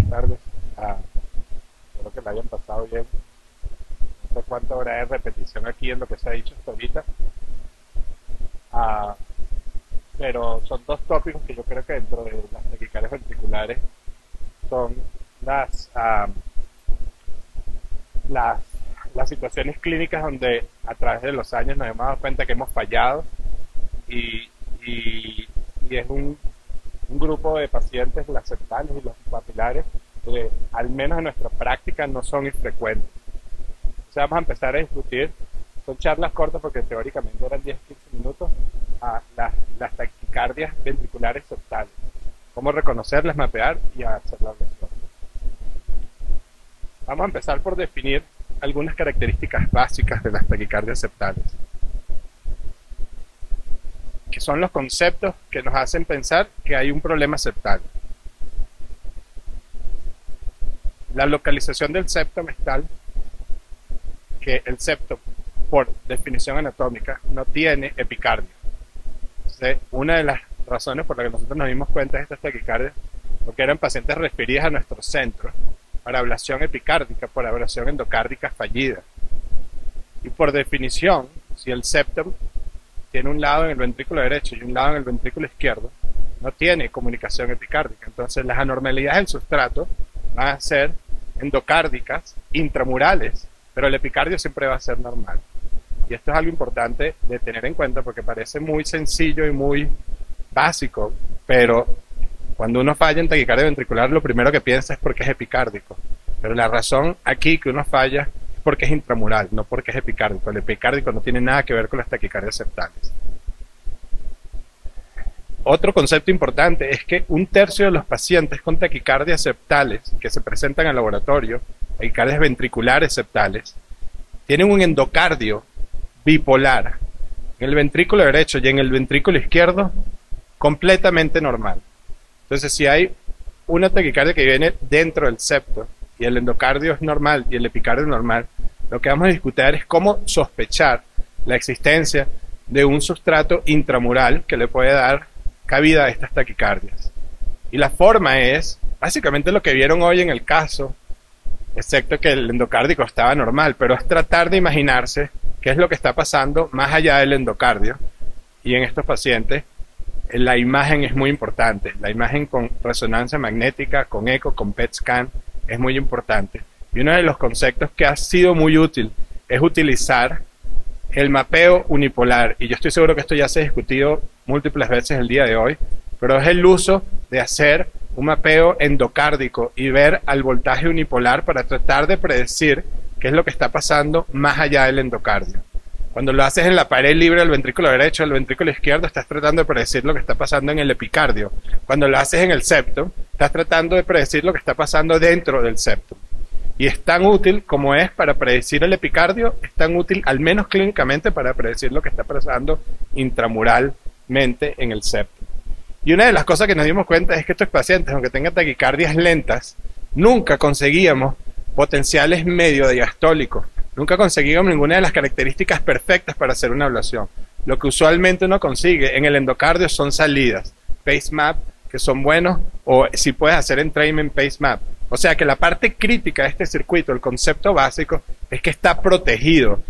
tardes. Espero que la hayan pasado bien. No sé cuánta hora de repetición aquí en lo que se ha dicho hasta ahorita. Ah, pero son dos tópicos que yo creo que dentro de las taquicardias ventriculares son las, ah, las, las situaciones clínicas donde a través de los años nos hemos dado cuenta que hemos fallado y, y es un grupo de pacientes, las septales y los papilares, que al menos en nuestra práctica no son infrecuentes. O sea, vamos a empezar a discutir, son charlas cortas porque teóricamente eran 10-15 minutos, a las taquicardias ventriculares septales, cómo reconocerlas, mapear y hacer la ablación. Vamos a empezar por definir algunas características básicas de las taquicardias septales, que son los conceptos que nos hacen pensar que hay un problema septal. La localización del septum es tal que el septum, por definición anatómica, no tiene epicardio. Entonces, una de las razones por las que nosotros nos dimos cuenta de estas taquicardias, porque eran pacientes referidas a nuestro centro para ablación epicárdica, por ablación endocárdica fallida. Y por definición, si el septum tiene un lado en el ventrículo derecho y un lado en el ventrículo izquierdo, no tiene comunicación epicárdica. Entonces las anormalidades del sustrato van a ser endocárdicas, intramurales, pero el epicardio siempre va a ser normal. Y esto es algo importante de tener en cuenta porque parece muy sencillo y muy básico, pero cuando uno falla en taquicardia ventricular, lo primero que piensa es porque es epicárdico. Pero la razón aquí que uno falla es porque es intramural, no porque es epicárdico. El epicárdico no tiene nada que ver con las taquicardias septales. Otro concepto importante es que un tercio de los pacientes con taquicardias septales que se presentan al laboratorio, taquicardias ventriculares septales, tienen un endocardio bipolar en el ventrículo derecho y en el ventrículo izquierdo completamente normal. Entonces, si hay una taquicardia que viene dentro del septo y el endocardio es normal y el epicardio es normal, lo que vamos a discutir es cómo sospechar la existencia de un sustrato intramural que le puede dar cabida a estas taquicardias. Y la forma es básicamente lo que vieron hoy en el caso, excepto que el endocárdico estaba normal, pero es tratar de imaginarse qué es lo que está pasando más allá del endocardio. Y en estos pacientes la imagen es muy importante. La imagen con resonancia magnética, con eco, con PET scan es muy importante. Y uno de los conceptos que ha sido muy útil es utilizar el mapeo unipolar. Y yo estoy seguro que esto ya se ha discutido múltiples veces el día de hoy, pero es el uso de hacer un mapeo endocárdico y ver al voltaje unipolar para tratar de predecir qué es lo que está pasando más allá del endocardio. Cuando lo haces en la pared libre del ventrículo derecho o del ventrículo izquierdo, estás tratando de predecir lo que está pasando en el epicardio. Cuando lo haces en el septum, estás tratando de predecir lo que está pasando dentro del septum. Y es tan útil como es para predecir el epicardio, es tan útil, al menos clínicamente, para predecir lo que está pasando intramuralmente en el septum. Y una de las cosas que nos dimos cuenta es que estos pacientes, aunque tengan taquicardias lentas, nunca conseguíamos potenciales medio diastólicos. Nunca conseguimos ninguna de las características perfectas para hacer una ablación. Lo que usualmente uno consigue en el endocardio son salidas, pacemap, que son buenos, o si puedes hacer entrainment pacemap. O sea que la parte crítica de este circuito, el concepto básico, es que está protegido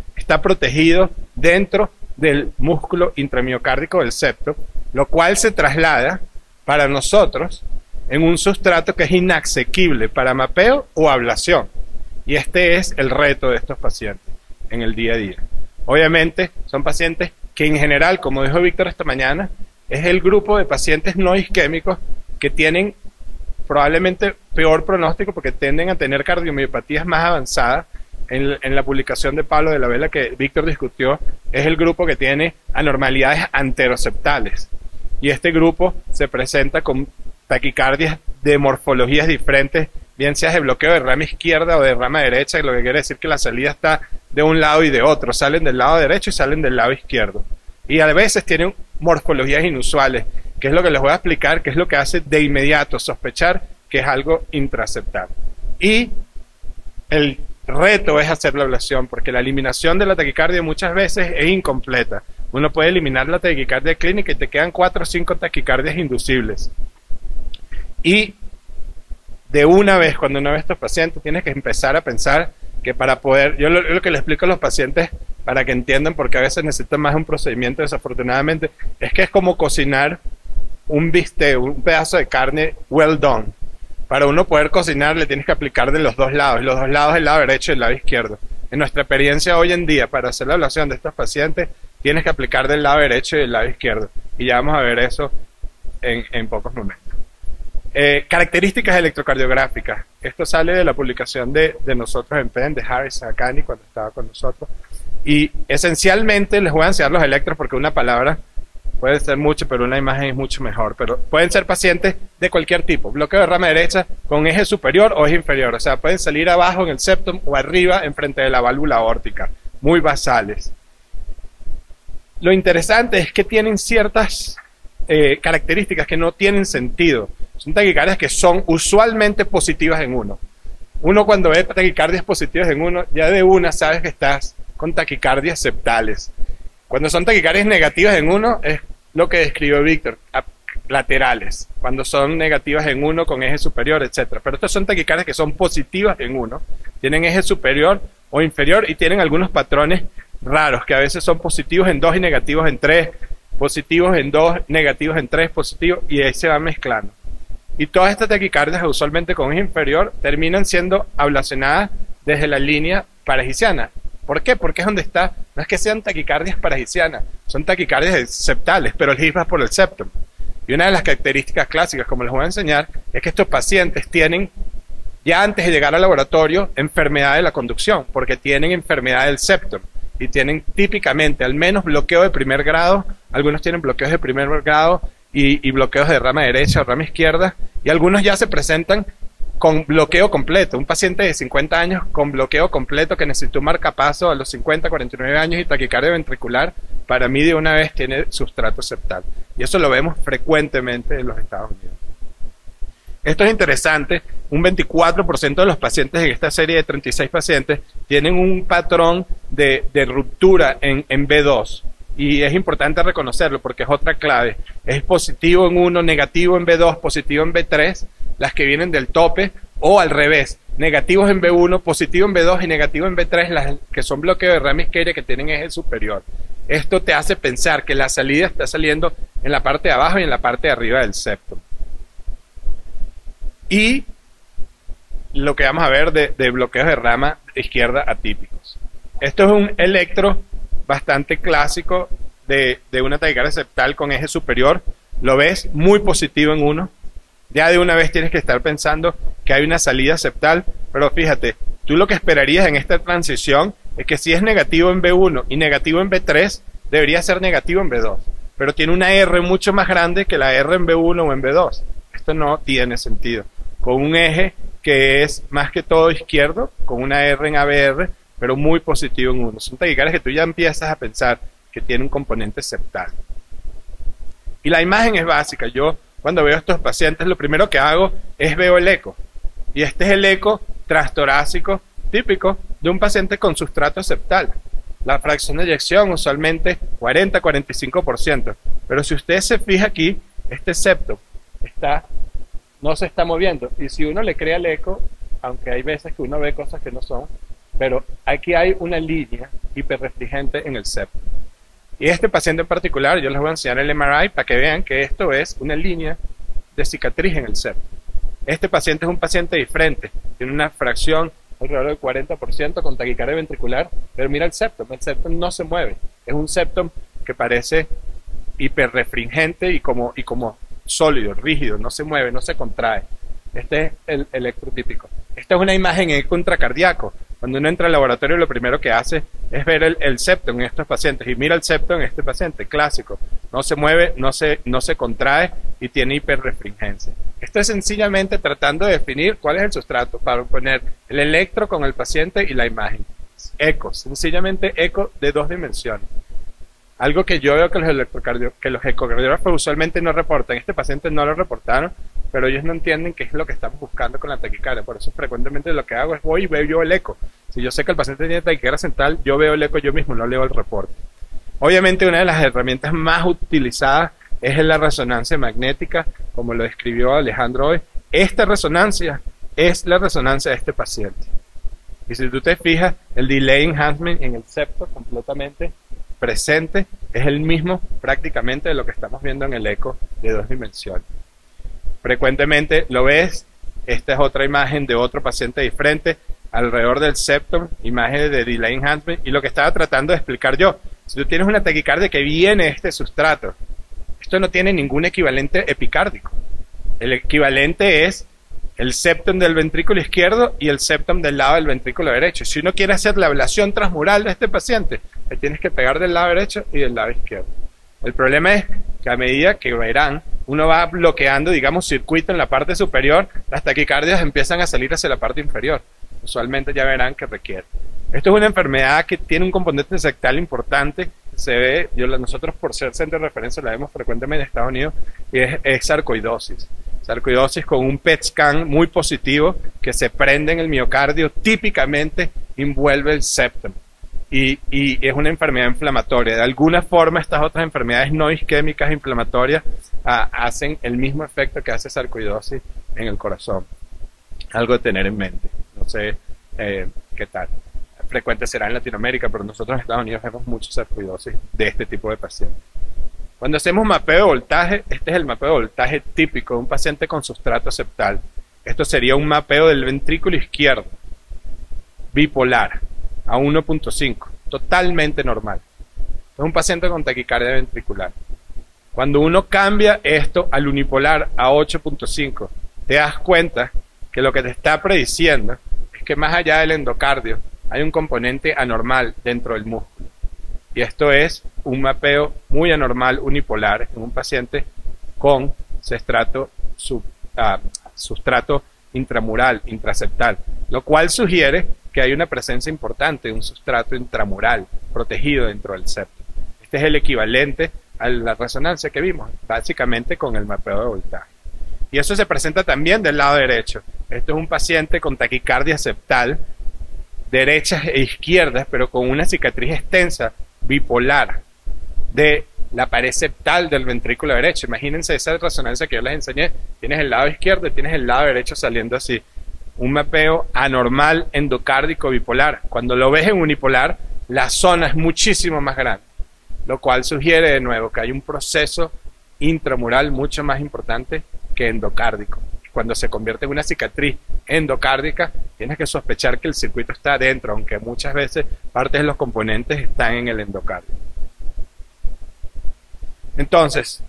dentro del músculo intramiocárdico del septo, lo cual se traslada para nosotros en un sustrato que es inasequible para mapeo o ablación. Y este es el reto de estos pacientes en el día a día. Obviamente son pacientes que en general, como dijo Víctor esta mañana, es el grupo de pacientes no isquémicos que tienen probablemente peor pronóstico porque tienden a tener cardiomiopatías más avanzadas. En la publicación de Pablo de la Vela que Víctor discutió, es el grupo que tiene anormalidades anteroseptales. Y este grupo se presenta con taquicardias de morfologías diferentes, bien sea de bloqueo de rama izquierda o de rama derecha, lo que quiere decir que la salida está de un lado y de otro, salen del lado derecho y salen del lado izquierdo. Y a veces tienen morfologías inusuales, que es lo que les voy a explicar, que es lo que hace de inmediato sospechar que es algo intraseptal. Y el reto es hacer la ablación, porque la eliminación de la taquicardia muchas veces es incompleta. Uno puede eliminar la taquicardia clínica y te quedan 4 o 5 taquicardias inducibles. Y de una vez, cuando uno ve a estos pacientes, tienes que empezar a pensar que para poder, yo lo que le explico a los pacientes para que entiendan, porque a veces necesitan más de un procedimiento, desafortunadamente, es que es como cocinar un bistec, un pedazo de carne well done. Para uno poder cocinar le tienes que aplicar de los dos lados, el lado derecho y el lado izquierdo. En nuestra experiencia hoy en día, para hacer la ablación de estos pacientes, tienes que aplicar del lado derecho y del lado izquierdo. Y ya vamos a ver eso en pocos momentos. Características electrocardiográficas. Esto sale de la publicación de nosotros en PEN, de Harris Sakani, cuando estaba con nosotros. Y esencialmente les voy a enseñar los electros porque una palabra puede ser mucho, pero una imagen es mucho mejor. Pero pueden ser pacientes de cualquier tipo. Bloqueo de rama derecha con eje superior o eje inferior. O sea, pueden salir abajo en el septum o arriba enfrente de la válvula aórtica. Muy basales. Lo interesante es que tienen ciertas características que no tienen sentido. Son taquicardias que son usualmente positivas en uno. Uno cuando ve taquicardias positivas en uno, ya de una sabes que estás con taquicardias septales. Cuando son taquicardias negativas en uno, es lo que describió Víctor, laterales. Cuando son negativas en uno con eje superior, etc. Pero estas son taquicardias que son positivas en uno. Tienen eje superior o inferior y tienen algunos patrones raros, que a veces son positivos en 2 y negativos en 3, positivos en 2, negativos en 3, positivos, y ahí se va mezclando. Y todas estas taquicardias, usualmente con eje inferior, terminan siendo ablacionadas desde la línea paragiciana. ¿Por qué? Porque es donde está, no es que sean taquicardias paragicianas, son taquicardias septales, pero el GIS va por el septum. Y una de las características clásicas, como les voy a enseñar, es que estos pacientes tienen, ya antes de llegar al laboratorio, enfermedad de la conducción, porque tienen enfermedad del septum. Y tienen típicamente al menos bloqueo de primer grado, algunos tienen bloqueos de primer grado y bloqueos de rama derecha o rama izquierda, y algunos ya se presentan con bloqueo completo. Un paciente de 50 años con bloqueo completo que necesitó un marcapaso a los 50, 49 años y taquicardia ventricular, para mí de una vez tiene sustrato septal. Y eso lo vemos frecuentemente en los Estados Unidos. Esto es interesante, un 24% de los pacientes en esta serie de 36 pacientes tienen un patrón de ruptura en B2. Y es importante reconocerlo porque es otra clave. Es positivo en uno, negativo en B2, positivo en B3, las que vienen del tope, o al revés, negativos en B1, positivo en B2 y negativo en B3, las que son bloqueo de rama isquérea que tienen eje superior. Esto te hace pensar que la salida está saliendo en la parte de abajo y en la parte de arriba del septum. Y lo que vamos a ver de bloqueos de rama izquierda atípicos. Esto es un electro bastante clásico de una taquicardia septal con eje superior. Lo ves muy positivo en uno. Ya de una vez tienes que estar pensando que hay una salida septal, pero fíjate, tú lo que esperarías en esta transición es que si es negativo en B1 y negativo en B3, debería ser negativo en B2. Pero tiene una R mucho más grande que la R en B1 o en B2. Esto no tiene sentido. Con un eje que es más que todo izquierdo, con una R en ABR, pero muy positivo en uno. Son taquicardias que tú ya empiezas a pensar que tiene un componente septal. Y la imagen es básica. Yo, cuando veo a estos pacientes, lo primero que hago es veo el eco. Y este es el eco transtorácico típico de un paciente con sustrato septal. La fracción de eyección usualmente 40-45%. Pero si usted se fija aquí, este septo no se está moviendo. Y si uno le crea el eco, aunque hay veces que uno ve cosas que no son, pero aquí hay una línea hiperrefringente en el septum. Y este paciente en particular, yo les voy a enseñar el MRI para que vean que esto es una línea de cicatriz en el septum. Este paciente es un paciente diferente, tiene una fracción alrededor del 40% con taquicardia ventricular, pero mira el septum no se mueve. Es un septum que parece hiperrefringente y como sólido, rígido, no se mueve, no se contrae. Este es el electrotípico. Esta es una imagen en eco intracardíaco. Cuando uno entra al laboratorio, lo primero que hace es ver el septum en estos pacientes. Y mira el septum en este paciente, clásico. No se mueve, no se contrae y tiene hiperrefringencia. Esto es sencillamente tratando de definir cuál es el sustrato para poner el electro con el paciente y la imagen. Eco, sencillamente eco de 2 dimensiones. Algo que yo veo que los ecocardiógrafos usualmente no reportan. Este paciente no lo reportaron, pero ellos no entienden qué es lo que estamos buscando con la taquicardia. Por eso frecuentemente lo que hago es voy y veo yo el eco. Si yo sé que el paciente tiene taquicardia central, yo veo el eco yo mismo, no leo el reporte. Obviamente una de las herramientas más utilizadas es la resonancia magnética, como lo describió Alejandro hoy. Esta resonancia es la resonancia de este paciente. Y si tú te fijas, el delay enhancement en el septo completamente presente es el mismo prácticamente de lo que estamos viendo en el eco de 2 dimensiones. Frecuentemente lo ves. Esta es otra imagen de otro paciente diferente alrededor del septum, imagen de delay enhancement, y lo que estaba tratando de explicar yo. Si tú tienes una taquicardia que viene de este sustrato, esto no tiene ningún equivalente epicárdico. El equivalente es el septum del ventrículo izquierdo y el septum del lado del ventrículo derecho. Si uno quiere hacer la ablación transmural de este paciente, le tienes que pegar del lado derecho y del lado izquierdo. El problema es que a medida que verán, uno va bloqueando, digamos, circuito en la parte superior, las taquicardias empiezan a salir hacia la parte inferior. Usualmente ya verán que requiere. Esto es una enfermedad que tiene un componente sectal importante. Se ve, nosotros por ser centro de referencia la vemos frecuentemente en Estados Unidos, y es sarcoidosis. Sarcoidosis con un PET scan muy positivo que se prende en el miocardio, típicamente envuelve el septum. Y es una enfermedad inflamatoria. De alguna forma estas otras enfermedades no isquémicas inflamatorias hacen el mismo efecto que hace sarcoidosis en el corazón. Algo de tener en mente. No sé qué tal. Frecuente será en Latinoamérica, pero nosotros en Estados Unidos vemos mucha sarcoidosis de este tipo de pacientes. Cuando hacemos mapeo de voltaje, este es el mapeo de voltaje típico de un paciente con sustrato septal. Esto sería un mapeo del ventrículo izquierdo, bipolar, a 1.5, totalmente normal. Es un paciente con taquicardia ventricular. Cuando uno cambia esto al unipolar a 8.5, te das cuenta que lo que te está prediciendo es que más allá del endocardio hay un componente anormal dentro del músculo. Y esto es un mapeo muy anormal unipolar en un paciente con sustrato intramural, intraseptal, lo cual sugiere que hay una presencia importante de un sustrato intramural protegido dentro del septo. Este es el equivalente a la resonancia que vimos, básicamente con el mapeo de voltaje. Y eso se presenta también del lado derecho. Esto es un paciente con taquicardia septal, derechas e izquierdas, pero con una cicatriz extensa, bipolar, de la pared septal del ventrículo derecho. Imagínense esa resonancia que yo les enseñé. Tienes el lado izquierdo y tienes el lado derecho saliendo así. Un mapeo anormal endocárdico bipolar. Cuando lo ves en unipolar, la zona es muchísimo más grande, lo cual sugiere de nuevo que hay un proceso intramural mucho más importante que endocárdico. Cuando se convierte en una cicatriz endocárdica, tienes que sospechar que el circuito está adentro, aunque muchas veces partes de los componentes están en el endocardio. Entonces,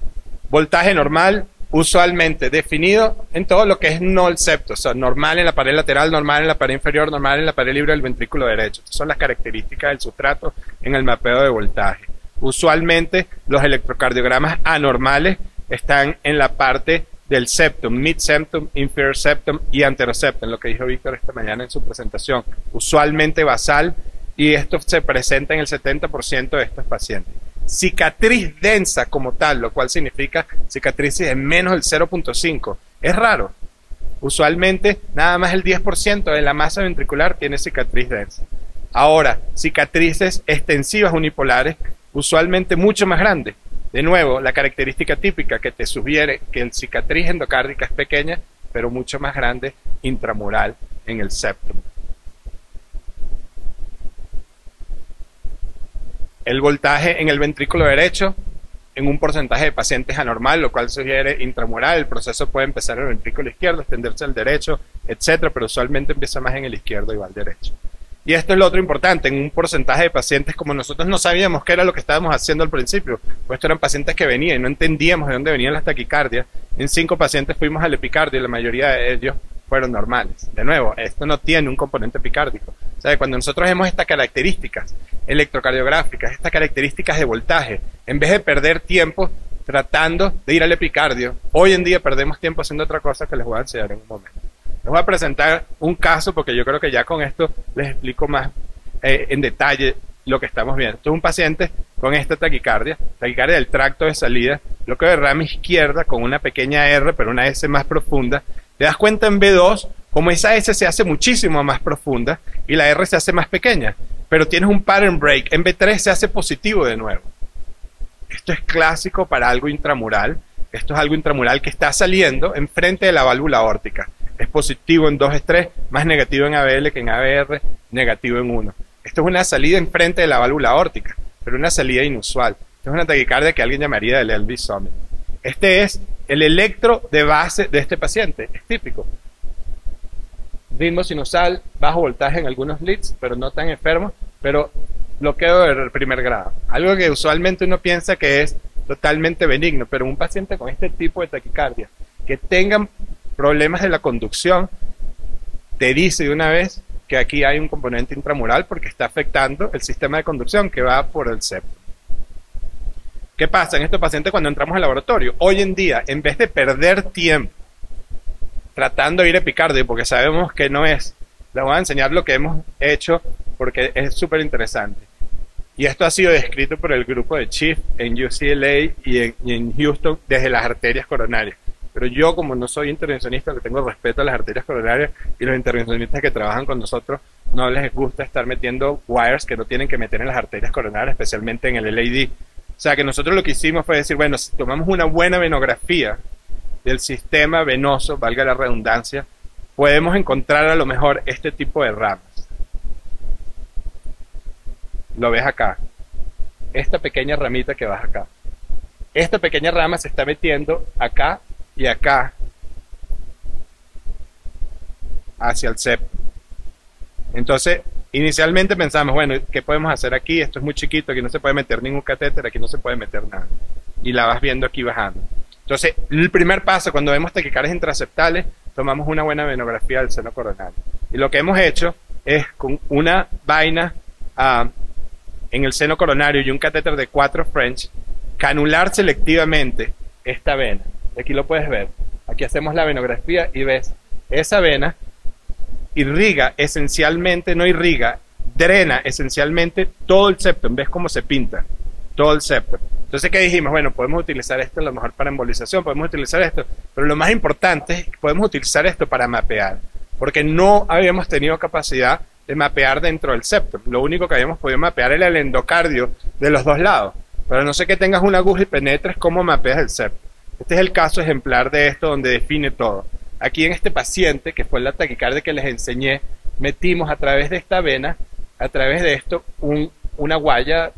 voltaje normal, usualmente definido en todo lo que es no el septo, o sea, normal en la pared lateral, normal en la pared inferior, normal en la pared libre del ventrículo derecho. Estas son las características del sustrato en el mapeo de voltaje. Usualmente los electrocardiogramas anormales están en la parte del septum, mid-septum, inferior septum y anteroseptum, lo que dijo Víctor esta mañana en su presentación. Usualmente basal, y esto se presenta en el 70% de estos pacientes. Cicatriz densa como tal, lo cual significa cicatrices de menos del 0.5. Es raro. Usualmente nada más el 10% de la masa ventricular tiene cicatriz densa. Ahora, cicatrices extensivas unipolares, usualmente mucho más grandes. De nuevo, la característica típica que te sugiere que el cicatriz endocárdica es pequeña, pero mucho más grande intramural en el septum. El voltaje en el ventrículo derecho, en un porcentaje de pacientes anormal, lo cual sugiere intramural. El proceso puede empezar en el ventrículo izquierdo, extenderse al derecho, etc., pero usualmente empieza más en el izquierdo y va al derecho. Y esto es lo otro importante, en un porcentaje de pacientes como nosotros no sabíamos qué era lo que estábamos haciendo al principio, pues estos eran pacientes que venían y no entendíamos de dónde venían las taquicardias. En 5 pacientes fuimos al epicardio y la mayoría de ellos fueron normales. De nuevo, esto no tiene un componente epicárdico. O sea, cuando nosotros vemos estas características electrocardiográficas, estas características de voltaje, en vez de perder tiempo tratando de ir al epicardio, hoy en día perdemos tiempo haciendo otra cosa que les voy a enseñar en un momento. Les voy a presentar un caso porque yo creo que ya con esto les explico más en detalle lo que estamos viendo. Esto es un paciente con esta taquicardia del tracto de salida, bloqueo de rama izquierda con una pequeña R, pero una S más profunda. Te das cuenta en B2 como esa S se hace muchísimo más profunda y la R se hace más pequeña, pero tienes un pattern break. En B3 se hace positivo de nuevo. Esto es clásico para algo intramural. Esto es algo intramural que está saliendo enfrente de la válvula aórtica. es positivo en 2 estrés, más negativo en ABL que en ABR, negativo en 1. Esto es una salida enfrente de la válvula aórtica, pero una salida inusual. Esto es una taquicardia que alguien llamaría del LV Summit. Este es el electro de base de este paciente, es típico. Ritmo sinusal, bajo voltaje en algunos leads, pero no tan enfermo, pero bloqueo de primer grado. Algo que usualmente uno piensa que es totalmente benigno, pero un paciente con este tipo de taquicardia, que tengan problemas de la conducción, te dice de una vez que aquí hay un componente intramural porque está afectando el sistema de conducción que va por el septo. ¿Qué pasa en estos pacientes cuando entramos al laboratorio? Hoy en día, en vez de perder tiempo tratando de ir epicardio, porque sabemos que no es, les voy a enseñar lo que hemos hecho porque es súper interesante. Y esto ha sido descrito por el grupo de Chief en UCLA y en Houston desde las arterias coronarias. Pero yo, como no soy intervencionista, que tengo respeto a las arterias coronarias, y los intervencionistas que trabajan con nosotros no les gusta estar metiendo wires que no tienen que meter en las arterias coronarias, especialmente en el LAD. O sea que nosotros lo que hicimos fue decir, bueno, si tomamos una buena venografía del sistema venoso, valga la redundancia, podemos encontrar a lo mejor este tipo de ramas. Lo ves acá. Esta pequeña ramita que vas acá. Esta pequeña rama se está metiendo acá y acá hacia el septo. Entonces, inicialmente pensamos, bueno, ¿qué podemos hacer aquí? Esto es muy chiquito, aquí no se puede meter ningún catéter, aquí no se puede meter nada. Y la vas viendo aquí bajando. Entonces, el primer paso, cuando vemos taquicardias intraceptales, tomamos una buena venografía del seno coronario. Y lo que hemos hecho es con una vaina en el seno coronario y un catéter de 4 French, canular selectivamente esta vena. Aquí lo puedes ver. Aquí hacemos la venografía y ves esa vena irriga esencialmente, no irriga, drena esencialmente todo el septum. ¿Ves cómo se pinta? Todo el septum. Entonces, ¿qué dijimos? Bueno, podemos utilizar esto a lo mejor para embolización, podemos utilizar esto, pero lo más importante es que podemos utilizar esto para mapear, porque no habíamos tenido capacidad de mapear dentro del septum. Lo único que habíamos podido mapear era el endocardio de los dos lados, pero no sé que tengas una aguja y penetres cómo mapeas el septum. Este es el caso ejemplar de esto donde define todo. Aquí en este paciente, que fue la taquicardia que les enseñé, metimos a través de esta vena, a través de esto, una guaya,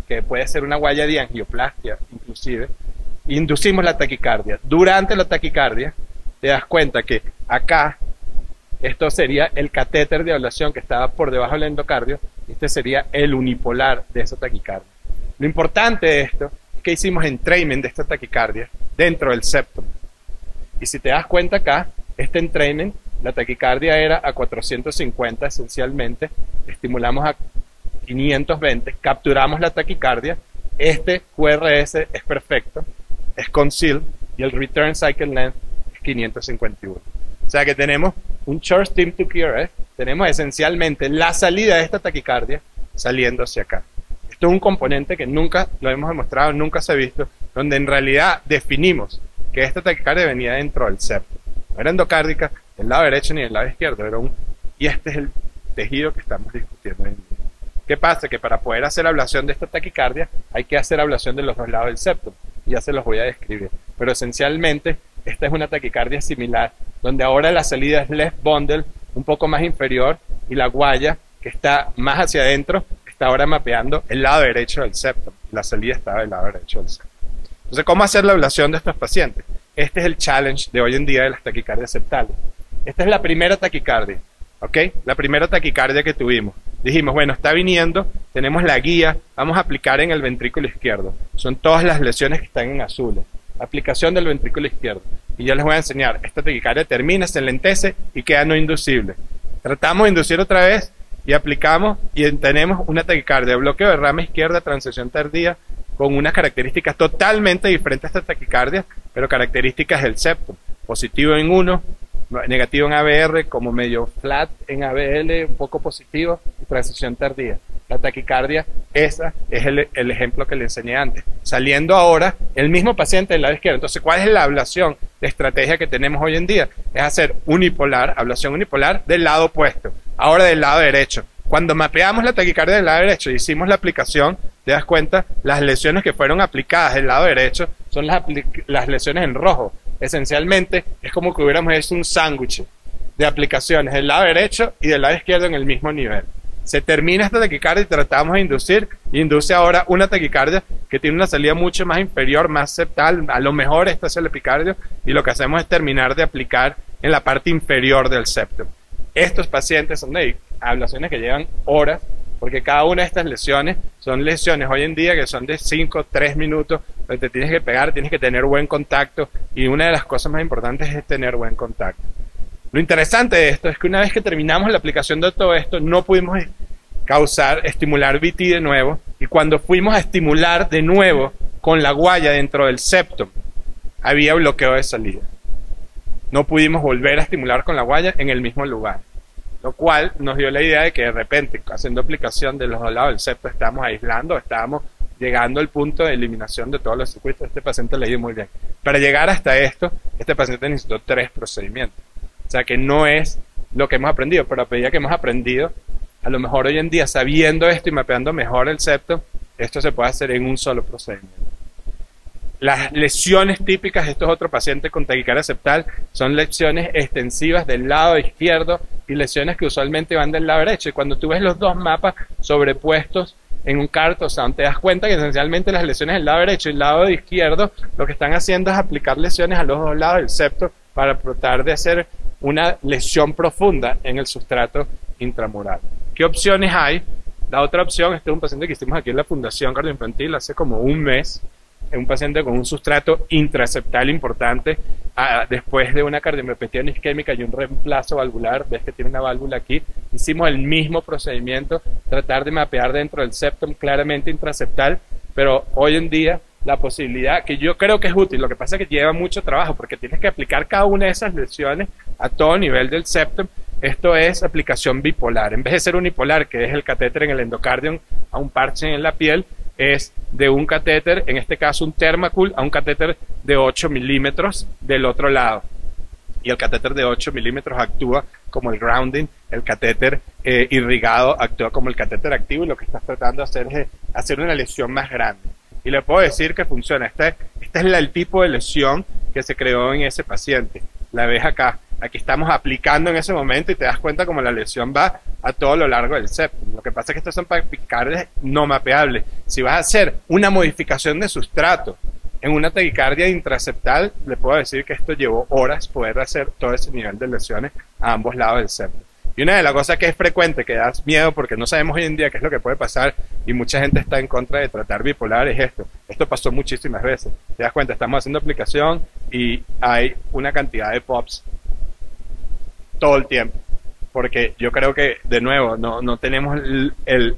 que puede ser una guaya de angioplastia inclusive, inducimos la taquicardia. Durante la taquicardia, te das cuenta que acá, esto sería el catéter de ablación que estaba por debajo del endocardio, y este sería el unipolar de esa taquicardia. Lo importante de esto es que hicimos entrainment de esta taquicardia dentro del septum. Y si te das cuenta acá, este entrainment, la taquicardia era a 450 esencialmente, estimulamos a 520, capturamos la taquicardia, este QRS es perfecto, es concealed, y el return cycle length es 551. O sea que tenemos un short stim to QRS, tenemos esencialmente la salida de esta taquicardia saliendo hacia acá. Esto es un componente que nunca lo hemos demostrado, nunca se ha visto, donde en realidad definimos que esta taquicardia venía dentro del septo. No era endocárdica del lado derecho ni del lado izquierdo, era y este es el tejido que estamos discutiendo hoy en día. ¿Qué pasa? Que para poder hacer ablación de esta taquicardia hay que hacer ablación de los dos lados del septum, y ya se los voy a describir. Pero esencialmente, esta es una taquicardia similar, donde ahora la salida es left bundle, un poco más inferior, y la guaya, que está más hacia adentro, está ahora mapeando el lado derecho del septum. La salida estaba del lado derecho del septum. Entonces, ¿cómo hacer la ablación de estos pacientes? Este es el challenge de hoy en día de las taquicardias septales. Esta es la primera taquicardia, ¿ok? La primera taquicardia que tuvimos. Dijimos, bueno, está viniendo, tenemos la guía, vamos a aplicar en el ventrículo izquierdo. Son todas las lesiones que están en azules. Aplicación del ventrículo izquierdo. Y yo les voy a enseñar, esta taquicardia termina, se enlentece y queda no inducible. Tratamos de inducir otra vez y aplicamos y tenemos una taquicardia, bloqueo de rama izquierda, transición tardía, con unas características totalmente diferentes a esta taquicardia, pero características del septum. Positivo en 1, negativo en ABR, como medio flat en ABL, un poco positivo, y transición tardía. La taquicardia, esa es el ejemplo que le enseñé antes. Saliendo ahora el mismo paciente del lado izquierdo. Entonces, ¿cuál es la ablación de estrategia que tenemos hoy en día? Es hacer unipolar, ablación unipolar del lado opuesto, ahora del lado derecho. Cuando mapeamos la taquicardia del lado derecho, hicimos la aplicación te das cuenta, las lesiones que fueron aplicadas del lado derecho son las lesiones en rojo. Esencialmente es como que hubiéramos hecho un sándwich de aplicaciones del lado derecho y del lado izquierdo en el mismo nivel. Se termina esta taquicardia y tratamos de induce ahora una taquicardia que tiene una salida mucho más inferior, más septal, a lo mejor esta es el epicardio, y lo que hacemos es terminar de aplicar en la parte inferior del septum. Estos pacientes son de ablaciones que llevan horas, porque cada una de estas lesiones son lesiones hoy en día que son de 5, 3 minutos, donde te tienes que pegar, tienes que tener buen contacto, y una de las cosas más importantes es tener buen contacto. Lo interesante de esto es que una vez que terminamos la aplicación de todo esto, no pudimos estimular VT de nuevo, y cuando fuimos a estimular de nuevo con la guaya dentro del septum, había bloqueo de salida. No pudimos volver a estimular con la guaya en el mismo lugar, lo cual nos dio la idea de que de repente, haciendo aplicación de los dos lados del septum, estábamos aislando, estábamos llegando al punto de eliminación de todos los circuitos. Este paciente le dio muy bien. Para llegar hasta esto, este paciente necesitó 3 procedimientos. O sea que no es lo que hemos aprendido, pero a medida que hemos aprendido, a lo mejor hoy en día, sabiendo esto y mapeando mejor el septum, esto se puede hacer en un solo procedimiento. Las lesiones típicas, esto es otro paciente con taquicardia septal, son lesiones extensivas del lado izquierdo y lesiones que usualmente van del lado derecho. Y cuando tú ves los dos mapas sobrepuestos en un cartosound, te das cuenta que esencialmente las lesiones del lado derecho y el lado izquierdo lo que están haciendo es aplicar lesiones a los dos lados del septum para tratar de hacer una lesión profunda en el sustrato intramural. ¿Qué opciones hay? La otra opción, este es un paciente que hicimos aquí en la Fundación Cardioinfantil hace como un mes, es un paciente con un sustrato intraseptal importante, después de una cardiomiopatía isquémica y un reemplazo valvular, ves que tiene una válvula aquí, hicimos el mismo procedimiento, tratar de mapear dentro del septum claramente intraseptal, pero hoy en día la posibilidad, que yo creo que es útil, lo que pasa es que lleva mucho trabajo porque tienes que aplicar cada una de esas lesiones a todo nivel del septum. Esto es aplicación bipolar. En vez de ser unipolar, que es el catéter en el endocardium a un parche en la piel, es de un catéter, en este caso un Thermacol, a un catéter de 8 milímetros del otro lado. Y el catéter de 8 milímetros actúa como el grounding, el catéter irrigado actúa como el catéter activo, y lo que estás tratando de hacer es hacer una lesión más grande. Y le puedo decir que funciona. Este es el tipo de lesión que se creó en ese paciente. La ves acá. Aquí estamos aplicando en ese momento y te das cuenta como la lesión va a todo lo largo del septum. Lo que pasa es que estos son taquicardias no mapeables. Si vas a hacer una modificación de sustrato en una taquicardia intraseptal, le puedo decir que esto llevó horas poder hacer todo ese nivel de lesiones a ambos lados del septum. Y una de las cosas que es frecuente, que da miedo porque no sabemos hoy en día qué es lo que puede pasar y mucha gente está en contra de tratar bipolar, es esto. Esto pasó muchísimas veces. Te das cuenta, estamos haciendo aplicación y hay una cantidad de pops todo el tiempo. Porque yo creo que, de nuevo, no tenemos el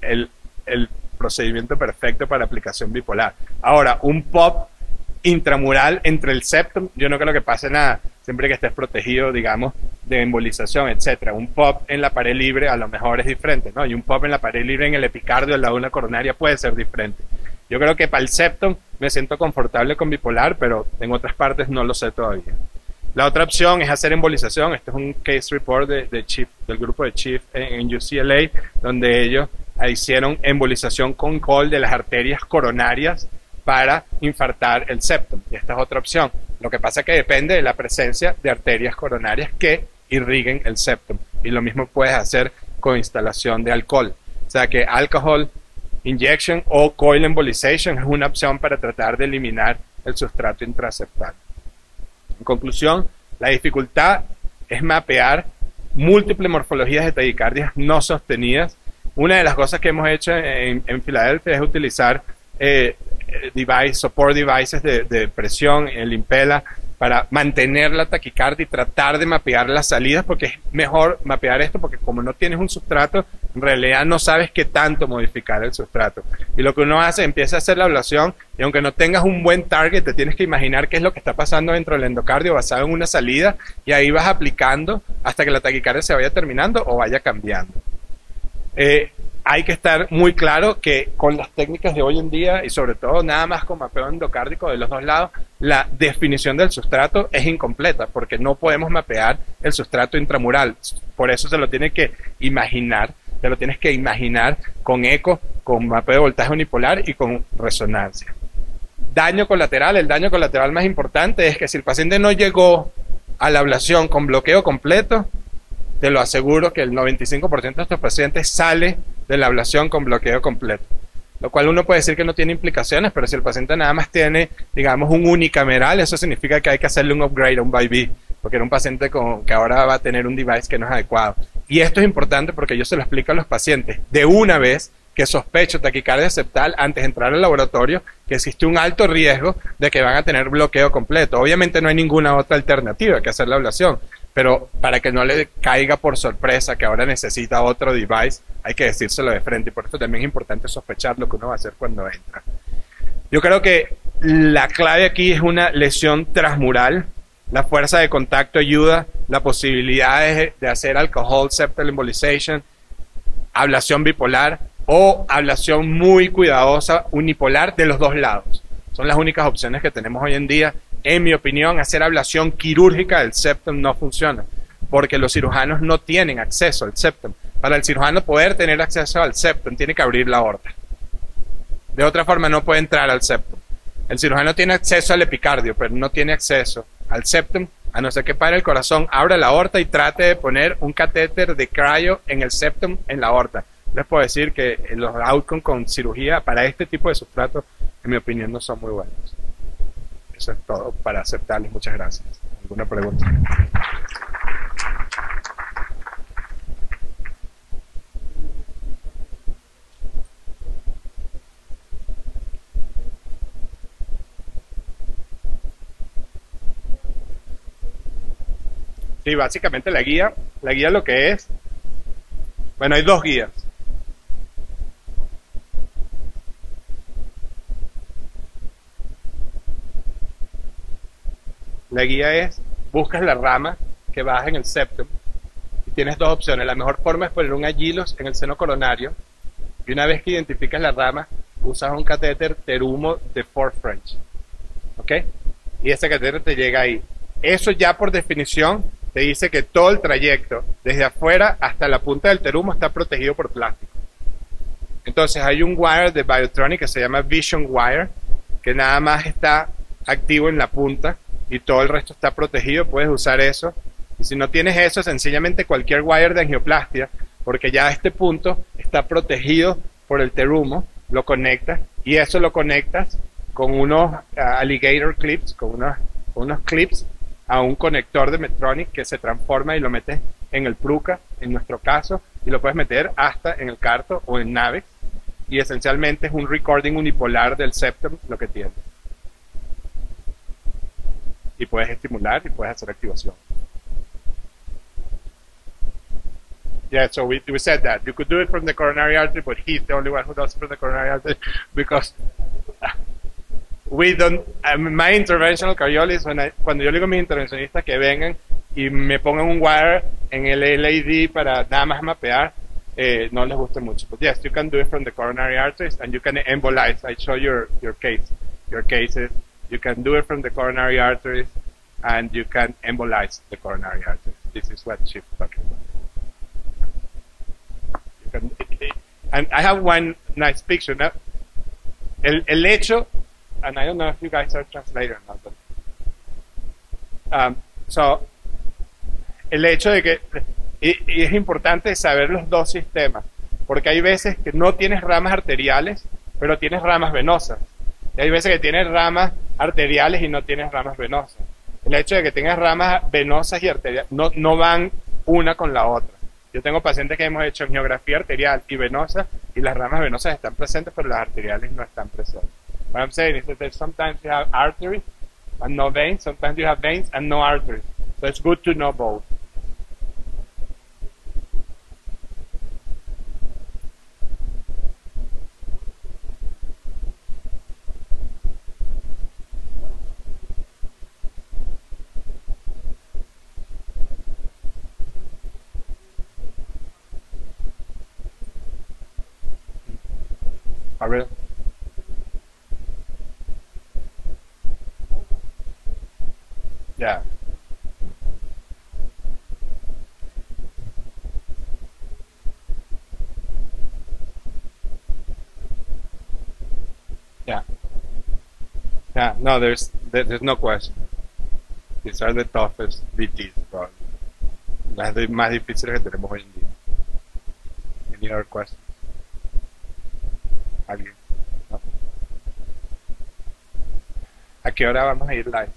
procedimiento perfecto para aplicación bipolar. Ahora, un pop intramural entre el septum, yo no creo que pase nada, siempre que estés protegido, digamos, de embolización, etcétera. Un pop en la pared libre a lo mejor es diferente, ¿no? Y un pop en la pared libre en el epicardio, al lado de una coronaria, puede ser diferente. Yo creo que para el septum me siento confortable con bipolar, pero en otras partes no lo sé todavía. La otra opción es hacer embolización. Este es un case report del grupo de Chief en UCLA, donde ellos hicieron embolización con col de las arterias coronarias para infartar el septum. Y esta es otra opción. Lo que pasa es que depende de la presencia de arterias coronarias que irriguen el septum. Y lo mismo puedes hacer con instalación de alcohol. O sea que alcohol injection o coil embolization es una opción para tratar de eliminar el sustrato intraseptal. En conclusión, la dificultad es mapear múltiples morfologías de taquicardias no sostenidas. Una de las cosas que hemos hecho en Filadelfia es utilizar support devices de presión, el Impella, para mantener la taquicardia y tratar de mapear las salidas, porque es mejor mapear esto, porque como no tienes un sustrato, en realidad no sabes qué tanto modificar el sustrato. Y lo que uno hace, empieza a hacer la ablación, y aunque no tengas un buen target, te tienes que imaginar qué es lo que está pasando dentro del endocardio basado en una salida, y ahí vas aplicando hasta que la taquicardia se vaya terminando o vaya cambiando. Hay que estar muy claro que con las técnicas de hoy en día, y sobre todo nada más con mapeo endocárdico de los dos lados, la definición del sustrato es incompleta, porque no podemos mapear el sustrato intramural. Por eso se lo tiene que imaginar, te lo tienes que imaginar con eco con mapeo de voltaje unipolar y con resonancia. Daño colateral, el daño colateral más importante es que si el paciente no llegó a la ablación con bloqueo completo, te lo aseguro que el 95% de estos pacientes sale de la ablación con bloqueo completo. Lo cual uno puede decir que no tiene implicaciones, pero si el paciente nada más tiene, digamos, un unicameral, eso significa que hay que hacerle un upgrade a un BIB, porque era un paciente que ahora va a tener un device que no es adecuado. Y esto es importante porque yo se lo explico a los pacientes de una vez que sospecho taquicardia septal antes de entrar al laboratorio, que existe un alto riesgo de que van a tener bloqueo completo. Obviamente no hay ninguna otra alternativa que hacer la ablación, pero para que no le caiga por sorpresa que ahora necesita otro device, hay que decírselo de frente, y por eso también es importante sospechar lo que uno va a hacer cuando entra. Yo creo que la clave aquí es una lesión transmural. La fuerza de contacto ayuda, la posibilidad de hacer alcohol septal embolization, ablación bipolar o ablación muy cuidadosa unipolar de los dos lados. Son las únicas opciones que tenemos hoy en día. En mi opinión, hacer ablación quirúrgica del septum no funciona, porque los cirujanos no tienen acceso al septum. Para el cirujano poder tener acceso al septum, tiene que abrir la aorta. De otra forma, no puede entrar al septum. El cirujano tiene acceso al epicardio, pero no tiene acceso al septum, a no ser que pare el corazón, abra la aorta y trate de poner un catéter de cryo en el septum, en la aorta. Les puedo decir que los outcomes con cirugía para este tipo de sustratos, en mi opinión, no son muy buenos. Eso es todo para aceptarles. Muchas gracias. ¿Alguna pregunta? Sí, básicamente la guía lo que es, bueno, hay dos guías. La guía es, buscas la rama que baja en el septum y tienes dos opciones. La mejor forma es poner un agilos en el seno coronario y una vez que identificas la rama, usas un catéter Terumo de Fort French. ¿Ok? Y ese catéter te llega ahí. Eso ya por definición te dice que todo el trayecto, desde afuera hasta la punta del terumo, está protegido por plástico. Entonces hay un wire de Biotronic que se llama Vision Wire, que nada más está activo en la punta y todo el resto está protegido. Puedes usar eso. Y si no tienes eso, sencillamente cualquier wire de angioplastia, porque ya este punto está protegido por el terumo, lo conectas y eso lo conectas con unos alligator clips, con unos clips a un conector de Medtronic que se transforma y lo metes en el Pruca, en nuestro caso, y lo puedes meter hasta en el Carto o en Navex, y esencialmente es un recording unipolar del septum lo que tiene. Y puedes estimular y puedes hacer activación. Yeah, so we said that. You could do it from the coronary artery, but he's the only one who does it from the coronary artery because we don't, my interventional cardiologist, cuando yo le digo a mis intervencionistas que vengan y me pongan un wire en el LAD para nada más mapear, no les gusta mucho. But yes, you can do it from the coronary arteries and you can embolize. I show your case. Your cases. You can do it from the coronary arteries and you can embolize the coronary arteries. This is what she's talking about. You can, and I have one nice picture. ¿No? El hecho, and I don't know if you guys are translating or not, but, so, el hecho de que, y es importante saber los dos sistemas, porque hay veces que no tienes ramas arteriales, pero tienes ramas venosas. Y hay veces que tienes ramas arteriales y no tienes ramas venosas. El hecho de que tengas ramas venosas y arteriales no van una con la otra. Yo tengo pacientes que hemos hecho angiografía arterial y venosa y las ramas venosas están presentes, pero las arteriales no están presentes. What I'm saying is that sometimes you have arteries and no veins, sometimes you have veins and no arteries. So it's good to know both. A ver. Yeah. No, there's no question. These are the toughest DTs, probably. Las más difíciles que tenemos hoy en día. Any other questions? ¿Alguien? ¿No? ¿A qué hora vamos a ir live?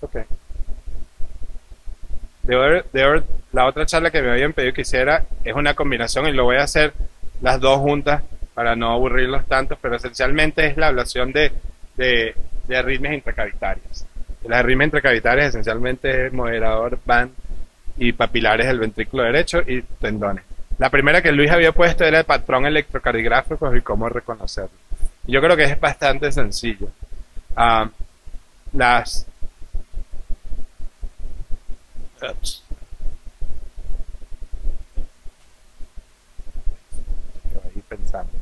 Okay. La otra charla que me habían pedido que hiciera es una combinación y lo voy a hacer las dos juntas para no aburrirlos tanto, pero esencialmente es la ablación de arritmias intracavitarias. Las arritmias intracavitarias esencialmente es moderador, band y papilares del ventrículo derecho y tendones. La primera que Luis había puesto era el patrón electrocardiográfico y cómo reconocerlo. Yo creo que es bastante sencillo. Ups. Ahí pensando.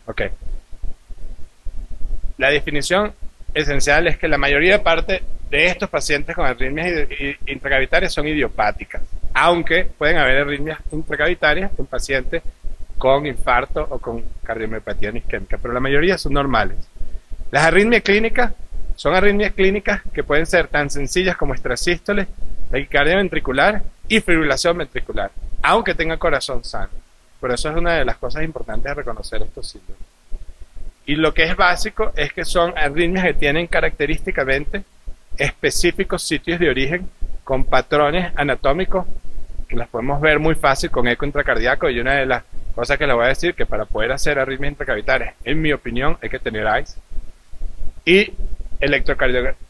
Ok. La definición esencial es que la mayoría de estos pacientes con arritmias intracavitarias son idiopáticas, aunque pueden haber arritmias intracavitarias en pacientes con infarto o con cardiomiopatía no isquémica, pero la mayoría son normales. Las arritmias clínicas son arritmias clínicas que pueden ser tan sencillas como extrasístoles, taquicardia ventricular y fibrilación ventricular, aunque tenga corazón sano. Por eso es una de las cosas importantes de reconocer estos síndromes. Y lo que es básico es que son arritmias que tienen característicamente específicos sitios de origen con patrones anatómicos que las podemos ver muy fácil con eco intracardíaco. Y una de las cosas que les voy a decir que para poder hacer arritmias intracavitarias, en mi opinión, hay que tener ICE y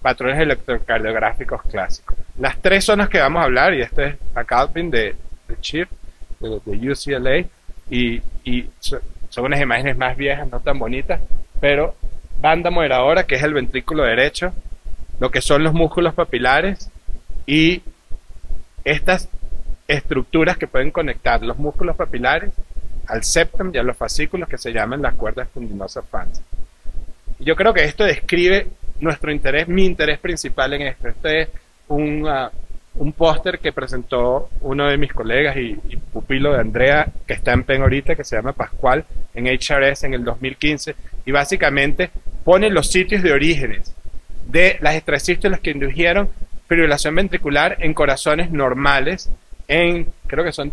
patrones electrocardiográficos clásicos. Las tres zonas que vamos a hablar, y esto es a Calvin de Chip, de UCLA, y son unas imágenes más viejas, no tan bonitas, pero banda moderadora, que es el ventrículo derecho, lo que son los músculos papilares y estas estructuras que pueden conectar los músculos papilares al septum y a los fascículos que se llaman las cuerdas tendinosas fansas. Yo creo que esto describe nuestro interés, mi interés principal en esto. Este es un póster que presentó uno de mis colegas y pupilo de Andrea, que está en Penn ahorita, que se llama Pascual, en HRS en el 2015, y básicamente pone los sitios de orígenes de las extrasístoles que indujeron fibrilación ventricular en corazones normales, creo que son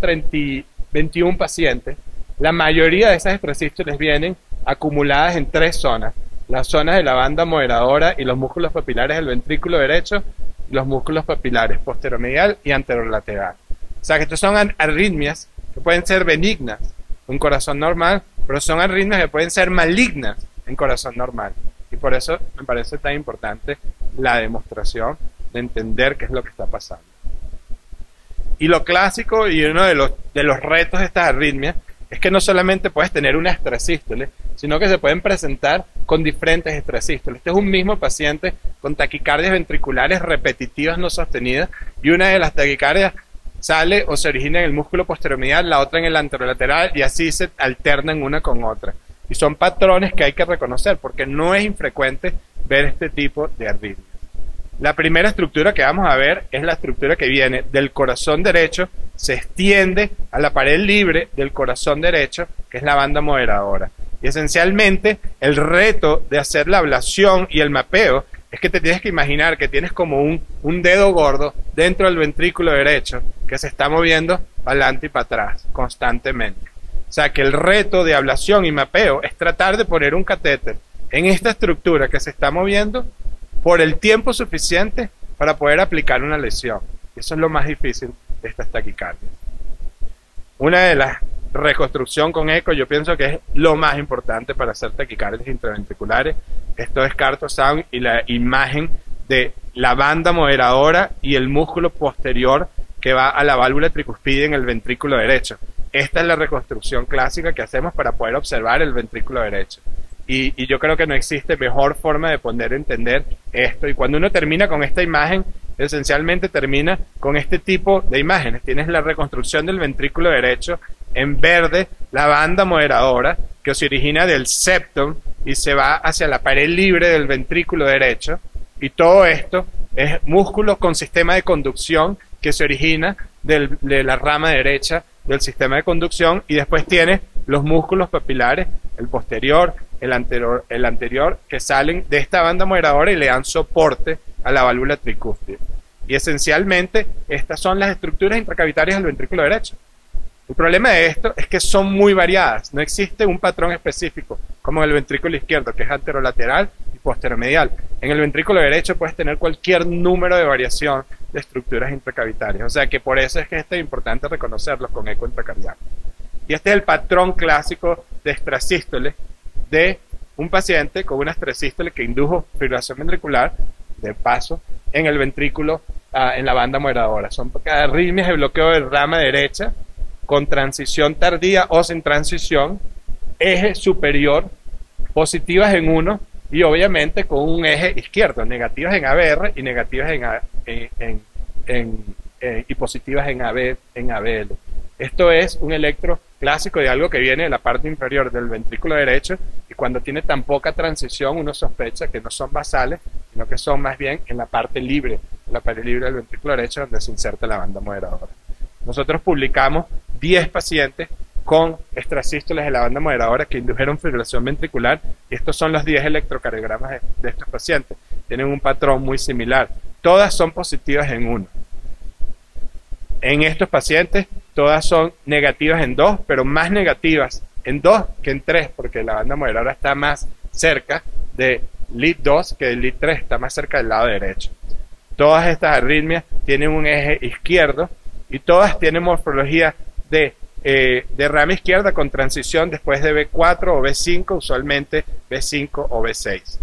21 pacientes. La mayoría de esas extrasístoles vienen acumuladas en tres zonas: las zonas de la banda moderadora y los músculos papilares del ventrículo derecho, y los músculos papilares posteromedial y anterolateral. O sea que estas son arritmias que pueden ser benignas en corazón normal, pero son arritmias que pueden ser malignas en corazón normal. Y por eso me parece tan importante la demostración de entender qué es lo que está pasando. Y lo clásico y uno de los retos de estas arritmias es que no solamente puedes tener una extrasístole, sino que se pueden presentar con diferentes extrasístoles. Este es un mismo paciente con taquicardias ventriculares repetitivas no sostenidas, y una de las taquicardias sale o se origina en el músculo posteromedial, la otra en el anterolateral, y así se alternan una con otra. Y son patrones que hay que reconocer, porque no es infrecuente ver este tipo de arritmias. La primera estructura que vamos a ver es la estructura que viene del corazón derecho, se extiende a la pared libre del corazón derecho, que es la banda moderadora. Y esencialmente el reto de hacer la ablación y el mapeo es que te tienes que imaginar que tienes como un dedo gordo dentro del ventrículo derecho que se está moviendo para adelante y para atrás constantemente. O sea que el reto de ablación y mapeo es tratar de poner un catéter en esta estructura que se está moviendo por el tiempo suficiente para poder aplicar una lesión. Eso es lo más difícil de estas taquicardias. Una de las reconstrucción con eco, yo pienso que es lo más importante para hacer taquicardias intraventriculares. Esto es CartoSound y la imagen de la banda moderadora y el músculo posterior que va a la válvula tricuspide en el ventrículo derecho. Esta es la reconstrucción clásica que hacemos para poder observar el ventrículo derecho. Y yo creo que no existe mejor forma de poder entender esto. Y cuando uno termina con esta imagen, esencialmente termina con este tipo de imágenes. Tienes la reconstrucción del ventrículo derecho, en verde la banda moderadora que se origina del septum y se va hacia la pared libre del ventrículo derecho, y todo esto es músculo con sistema de conducción que se origina de la rama derecha del sistema de conducción, y después tiene los músculos papilares, el posterior, el anterior, que salen de esta banda moderadora y le dan soporte a la válvula tricúspide. Y esencialmente estas son las estructuras intracavitarias del ventrículo derecho. El problema de esto es que son muy variadas, no existe un patrón específico, como en el ventrículo izquierdo, que es anterolateral y posteromedial. En el ventrículo derecho puedes tener cualquier número de variación de estructuras intracavitarias, o sea que por eso es que es importante reconocerlos con eco intracardiaco. Y este es el patrón clásico de extrasístole de un paciente con una extrasístole que indujo fibrilación ventricular, de paso, en el ventrículo, en la banda moderadora. Son arritmias de bloqueo de rama derecha, con transición tardía o sin transición, eje superior, positivas en uno, y obviamente con un eje izquierdo, negativas en ABR y negativas y positivas en ABL. Esto es un electro clásico de algo que viene de la parte inferior del ventrículo derecho, y cuando tiene tan poca transición uno sospecha que no son basales, sino que son más bien en la parte libre del ventrículo derecho, donde se inserta la banda moderadora. Nosotros publicamos 10 pacientes con extrasístoles de la banda moderadora que indujeron fibrilación ventricular, y estos son los 10 electrocardiogramas de estos pacientes. Tienen un patrón muy similar. Todas son positivas en 1. En estos pacientes, todas son negativas en 2, pero más negativas en 2 que en 3, porque la banda moderadora está más cerca de lead 2 que del lead 3, está más cerca del lado derecho. Todas estas arritmias tienen un eje izquierdo, y todas tienen morfología de rama izquierda con transición después de B4 o B5, usualmente B5 o B6.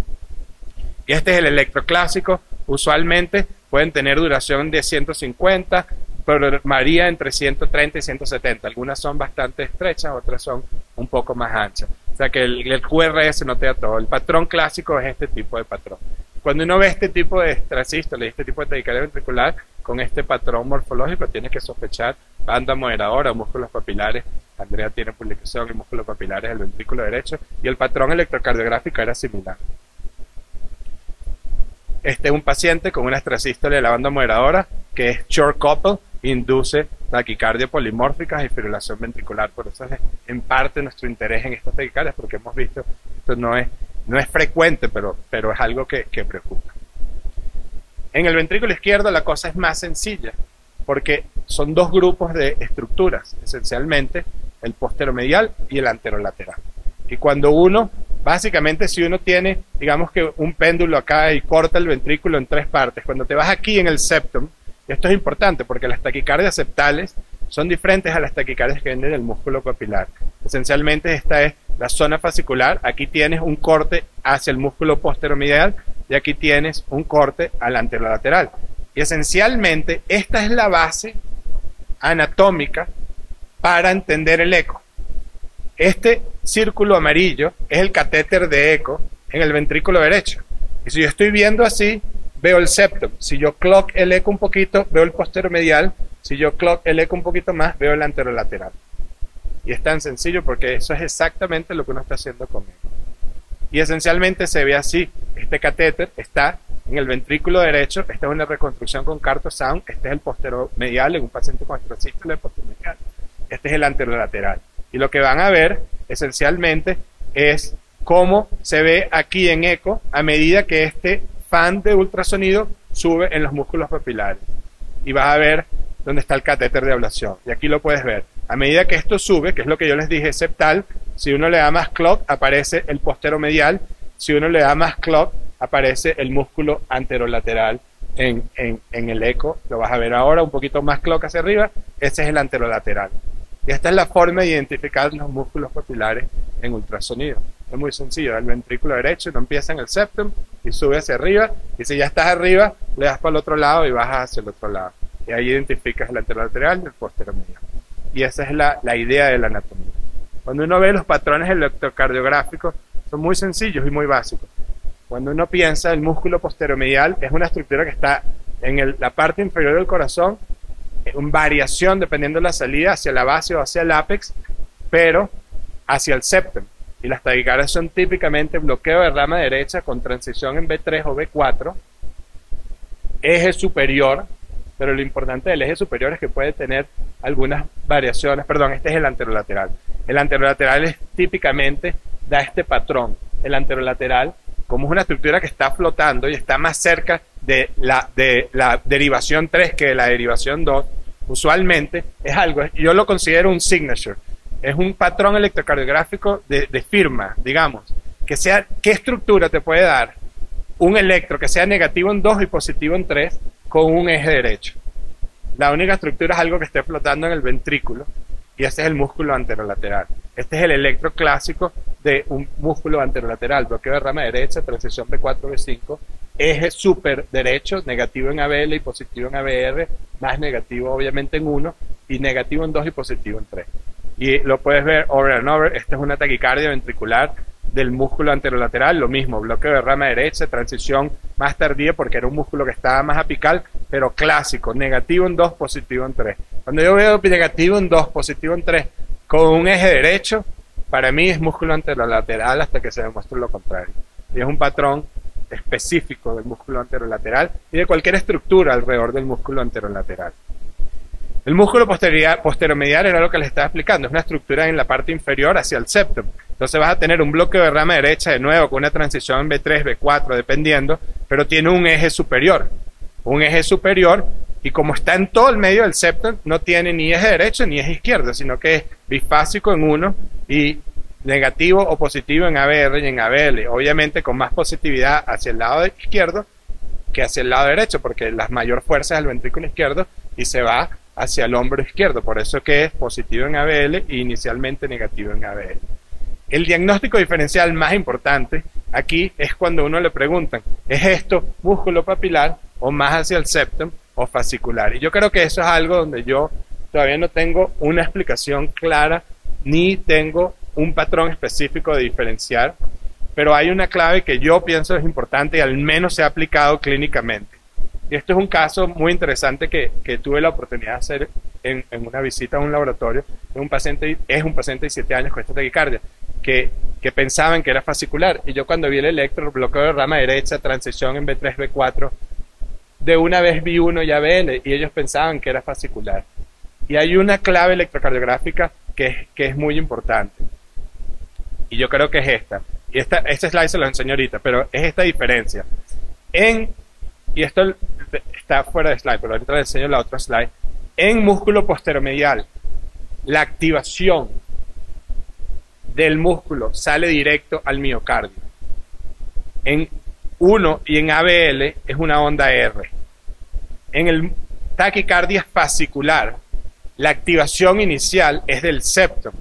Y este es el electroclásico. Usualmente pueden tener duración de 150, pero varía entre 130 y 170. Algunas son bastante estrechas, otras son un poco más anchas. O sea que el QRS no te da todo. El patrón clásico es este tipo de patrón. Cuando uno ve este tipo de extrasístole, este tipo de taquicardia ventricular, con este patrón morfológico, tienes que sospechar banda moderadora o músculos papilares. Andrea tiene publicación de músculos papilares del ventrículo derecho, y el patrón electrocardiográfico era similar. Este es un paciente con una extrasístole de la banda moderadora, que es short couple, induce taquicardia polimórficas y fibrilación ventricular. Por eso es en parte nuestro interés en estas taquicardias, porque hemos visto que esto no es frecuente, pero es algo que preocupa. En el ventrículo izquierdo la cosa es más sencilla, porque son dos grupos de estructuras, esencialmente el posteromedial y el anterolateral. Y cuando básicamente si uno tiene, digamos que un péndulo acá y corta el ventrículo en 3 partes, cuando te vas aquí en el septum, esto es importante porque las taquicardias septales son diferentes a las taquicardias que vienen del músculo papilar. Esencialmente esta es la zona fascicular, aquí tienes un corte hacia el músculo posteromedial y aquí tienes un corte al anterolateral. Y esencialmente esta es la base anatómica para entender el eco. Este círculo amarillo es el catéter de eco en el ventrículo derecho. Y si yo estoy viendo así, veo el septum. Si yo clock el eco un poquito, veo el posteromedial. Si yo clock el eco un poquito más, veo el anterolateral. Y es tan sencillo porque eso es exactamente lo que uno está haciendo con él. Y esencialmente se ve así. Este catéter está en el ventrículo derecho. Esta es una reconstrucción con CartoSound. Este es el posteromedial en un paciente con extrasístole posteromedial. Este es el anterolateral. Y lo que van a ver esencialmente es cómo se ve aquí en eco a medida que este fan de ultrasonido sube en los músculos papilares. Y vas a ver dónde está el catéter de ablación. Y aquí lo puedes ver. A medida que esto sube, que es lo que yo les dije, septal, si uno le da más clock, aparece el posteromedial. Si uno le da más clock, aparece el músculo anterolateral en el eco. Lo vas a ver ahora, un poquito más clock hacia arriba. Ese es el anterolateral. Y esta es la forma de identificar los músculos papilares en ultrasonido. Es muy sencillo. El ventrículo derecho no empieza en el septum y sube hacia arriba. Y si ya estás arriba, le das para el otro lado y bajas hacia el otro lado. Y ahí identificas el anterolateral y el posteromedial. Y esa es la idea de la anatomía. Cuando uno ve los patrones electrocardiográficos, son muy sencillos y muy básicos. Cuando uno piensa, el músculo posteromedial es una estructura que está en la parte inferior del corazón, en variación dependiendo de la salida hacia la base o hacia el ápex, pero hacia el septum. Y las taquicardias son típicamente bloqueo de rama derecha con transición en B3 o B4, eje superior pero lo importante del eje superior es que puede tener algunas variaciones. Perdón, este es el anterolateral. El anterolateral es típicamente da este patrón. El anterolateral, como es una estructura que está flotando y está más cerca de la derivación 3 que de la derivación 2, usualmente es algo, yo lo considero un signature, es un patrón electrocardiográfico de firma, digamos, que sea, ¿qué estructura te puede dar un electro que sea negativo en 2 y positivo en 3 con un eje derecho? La única estructura es algo que esté flotando en el ventrículo, y ese es el músculo anterolateral. Este es el electro clásico de un músculo anterolateral, bloqueo de rama derecha, transición B4, B5, eje súper derecho, negativo en ABL y positivo en ABR, más negativo obviamente en 1, y negativo en 2 y positivo en 3. Y lo puedes ver over and over. Esta es una taquicardia ventricular del músculo anterolateral, lo mismo, bloqueo de rama derecha, transición más tardía porque era un músculo que estaba más apical, pero clásico, negativo en 2, positivo en 3. Cuando yo veo negativo en 2, positivo en 3, con un eje derecho, para mí es músculo anterolateral hasta que se demuestre lo contrario. Y es un patrón específico del músculo anterolateral y de cualquier estructura alrededor del músculo anterolateral. El músculo posteromedial era lo que les estaba explicando, es una estructura en la parte inferior hacia el septum. Entonces vas a tener un bloqueo de rama derecha de nuevo con una transición en B3, B4, dependiendo, pero tiene un eje superior. Un eje superior, y como está en todo el medio del septum, no tiene ni eje derecho ni eje izquierdo, sino que es bifásico en uno y negativo o positivo en ABR y en ABL. Obviamente con más positividad hacia el lado izquierdo que hacia el lado derecho, porque la mayor fuerza es el ventrículo izquierdo y se va hacia el hombro izquierdo, por eso que es positivo en ABL e inicialmente negativo en ABL. El diagnóstico diferencial más importante aquí es cuando uno le preguntan, ¿es esto músculo papilar o más hacia el septum o fascicular? Y yo creo que eso es algo donde yo todavía no tengo una explicación clara, ni tengo un patrón específico de diferenciar, pero hay una clave que yo pienso es importante y al menos se ha aplicado clínicamente. Y esto es un caso muy interesante que tuve la oportunidad de hacer en una visita a un laboratorio. Es un paciente de 7 años con esta taquicardia que pensaban que era fascicular. Y yo cuando vi el electro, bloqueo de rama derecha, transición en B3, B4, de una vez vi uno y ABL y ellos pensaban que era fascicular. Y hay una clave electrocardiográfica que es muy importante. Y yo creo que es esta. Y este slide se lo enseño ahorita, pero es esta diferencia. Y esto está fuera de slide, pero ahorita les enseño la otra slide. En músculo posteromedial, la activación del músculo sale directo al miocardio. En 1 y en ABL es una onda R. En el taquicardia fascicular, la activación inicial es del septum.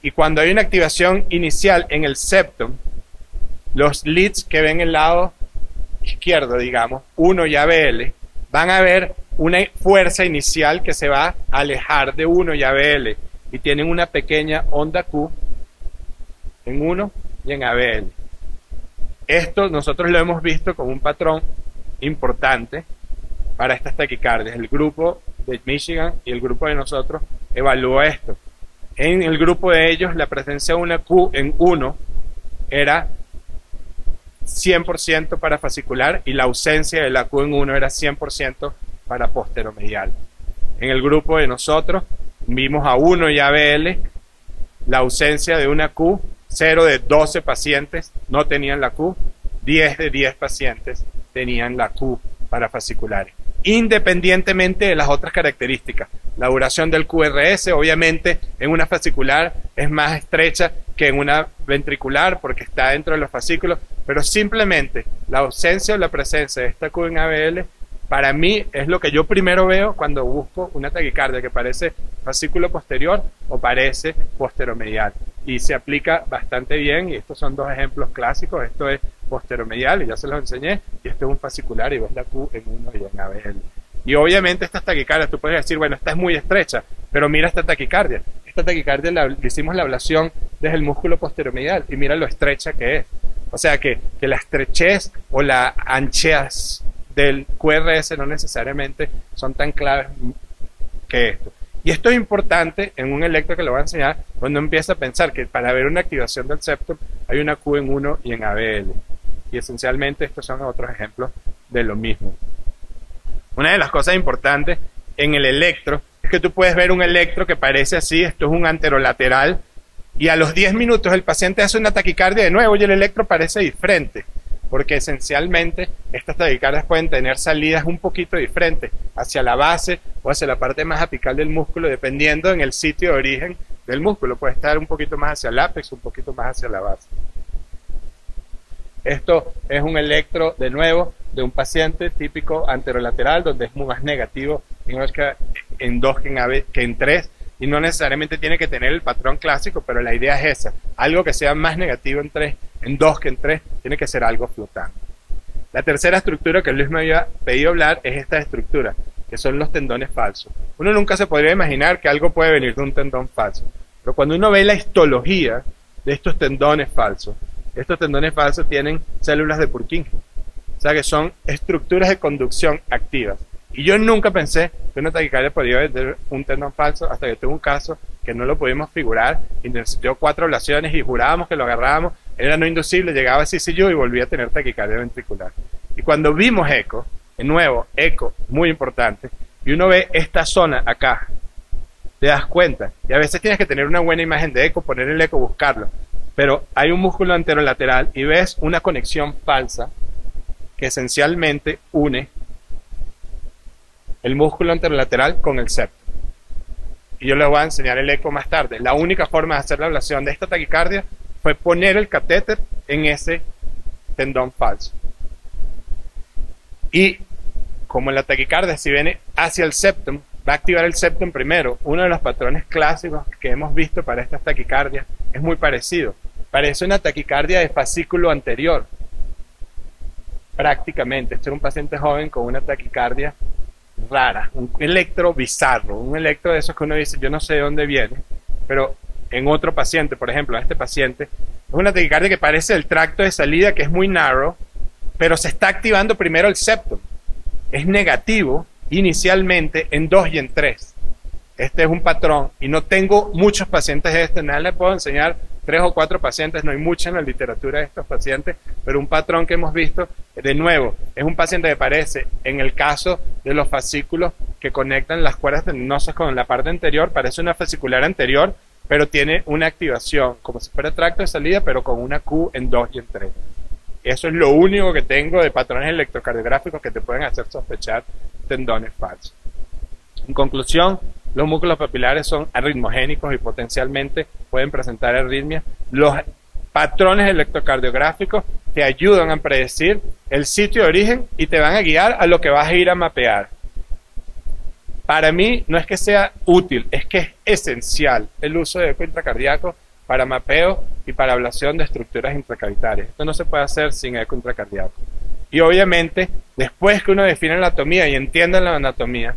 Y cuando hay una activación inicial en el septum, los leads que ven el lado izquierdo, digamos, 1 y ABL, van a ver una fuerza inicial que se va a alejar de 1 y ABL y tienen una pequeña onda Q en 1 y en ABL. Esto nosotros lo hemos visto como un patrón importante para estas taquicardias. El grupo de Michigan y el grupo de nosotros evaluó esto. En el grupo de ellos la presencia de una Q en 1 era 100% para fascicular y la ausencia de la Q en 1 era 100% para posteromedial. En el grupo de nosotros vimos a 1 y ABL la ausencia de una Q, 0 de 12 pacientes no tenían la Q, 10 de 10 pacientes tenían la Q para fasciculares, independientemente de las otras características. La duración del QRS, obviamente, en una fascicular es más estrecha que en una ventricular porque está dentro de los fascículos, pero simplemente la ausencia o la presencia de esta Q en ABL, para mí es lo que yo primero veo cuando busco una taquicardia que parece fascículo posterior o parece posteromedial. Y se aplica bastante bien, y estos son dos ejemplos clásicos. Esto es posteromedial, y ya se los enseñé, y esto es un fascicular, y ves la Q en 1 y en ABL. Y obviamente estas taquicardias, tú puedes decir, bueno, esta es muy estrecha, pero mira esta taquicardia. Esta taquicardia le hicimos la ablación desde el músculo posteromedial, y mira lo estrecha que es. O sea que la estrechez o la anchez del QRS no necesariamente son tan claves que esto. Y esto es importante en un electro que lo voy a enseñar, cuando empieza a pensar que para ver una activación del septum hay una Q en 1 y en ABL. Y esencialmente estos son otros ejemplos de lo mismo. Una de las cosas importantes en el electro es que tú puedes ver un electro que parece así, esto es un anterolateral, y a los 10 minutos el paciente hace una taquicardia de nuevo y el electro parece diferente, porque esencialmente estas taquicardias pueden tener salidas un poquito diferentes, hacia la base o hacia la parte más apical del músculo, dependiendo en el sitio de origen del músculo. Puede estar un poquito más hacia el ápex, un poquito más hacia la base. Esto es un electro, de nuevo, de un paciente típico anterolateral, donde es muy más negativo en 2 que en 3, y no necesariamente tiene que tener el patrón clásico, pero la idea es esa. Algo que sea más negativo en 2 que en 3, tiene que ser algo flotante. La tercera estructura que Luis me había pedido hablar es esta estructura, que son los tendones falsos. Uno nunca se podría imaginar que algo puede venir de un tendón falso, pero cuando uno ve la histología de estos tendones falsos tienen células de Purkinje, o sea que son estructuras de conducción activas. Y yo nunca pensé que una taquicardia podía tener un tendón falso hasta que tuve un caso que no lo pudimos figurar y necesitó 4 ablaciones y jurábamos que lo agarrábamos, era no inducible, llegaba a CCU y volvía a tener taquicardia ventricular. Y cuando vimos eco, de nuevo, eco, muy importante, y uno ve esta zona acá, te das cuenta, y a veces tienes que tener una buena imagen de eco, poner el eco, buscarlo, pero hay un músculo anterolateral y ves una conexión falsa que esencialmente une el músculo anterolateral con el septo. Y yo les voy a enseñar el eco más tarde. La única forma de hacer la ablación de esta taquicardia fue poner el catéter en ese tendón falso. Y como la taquicardia, si viene hacia el septum, va a activar el septum primero. Uno de los patrones clásicos que hemos visto para estas taquicardias es muy parecido. Parece una taquicardia de fascículo anterior. Prácticamente. Este era un paciente joven con una taquicardia rara, un electro bizarro, un electro de esos que uno dice, yo no sé de dónde viene, pero en otro paciente, por ejemplo, a este paciente, es una taquicardia que parece el tracto de salida, que es muy narrow, pero se está activando primero el septum. Es negativo inicialmente en 2 y en 3. Este es un patrón, y no tengo muchos pacientes de este, nada les puedo enseñar 3 o 4 pacientes, no hay mucha en la literatura de estos pacientes, pero un patrón que hemos visto, de nuevo, es un paciente que parece, en el caso de los fascículos que conectan las cuerdas tendinosas con la parte anterior, parece una fascicular anterior, pero tiene una activación, como si fuera tracto de salida, pero con una Q en 2 y en 3. Eso es lo único que tengo de patrones electrocardiográficos que te pueden hacer sospechar tendones falsos. En conclusión, los músculos papilares son arritmogénicos y potencialmente pueden presentar arritmias. Los patrones electrocardiográficos te ayudan a predecir el sitio de origen y te van a guiar a lo que vas a ir a mapear. Para mí no es que sea útil, es que es esencial el uso de eco intracardíaco para mapeo y para ablación de estructuras intracavitarias. Esto no se puede hacer sin eco intracardíaco. Y obviamente, después que uno define la anatomía y entienda la anatomía,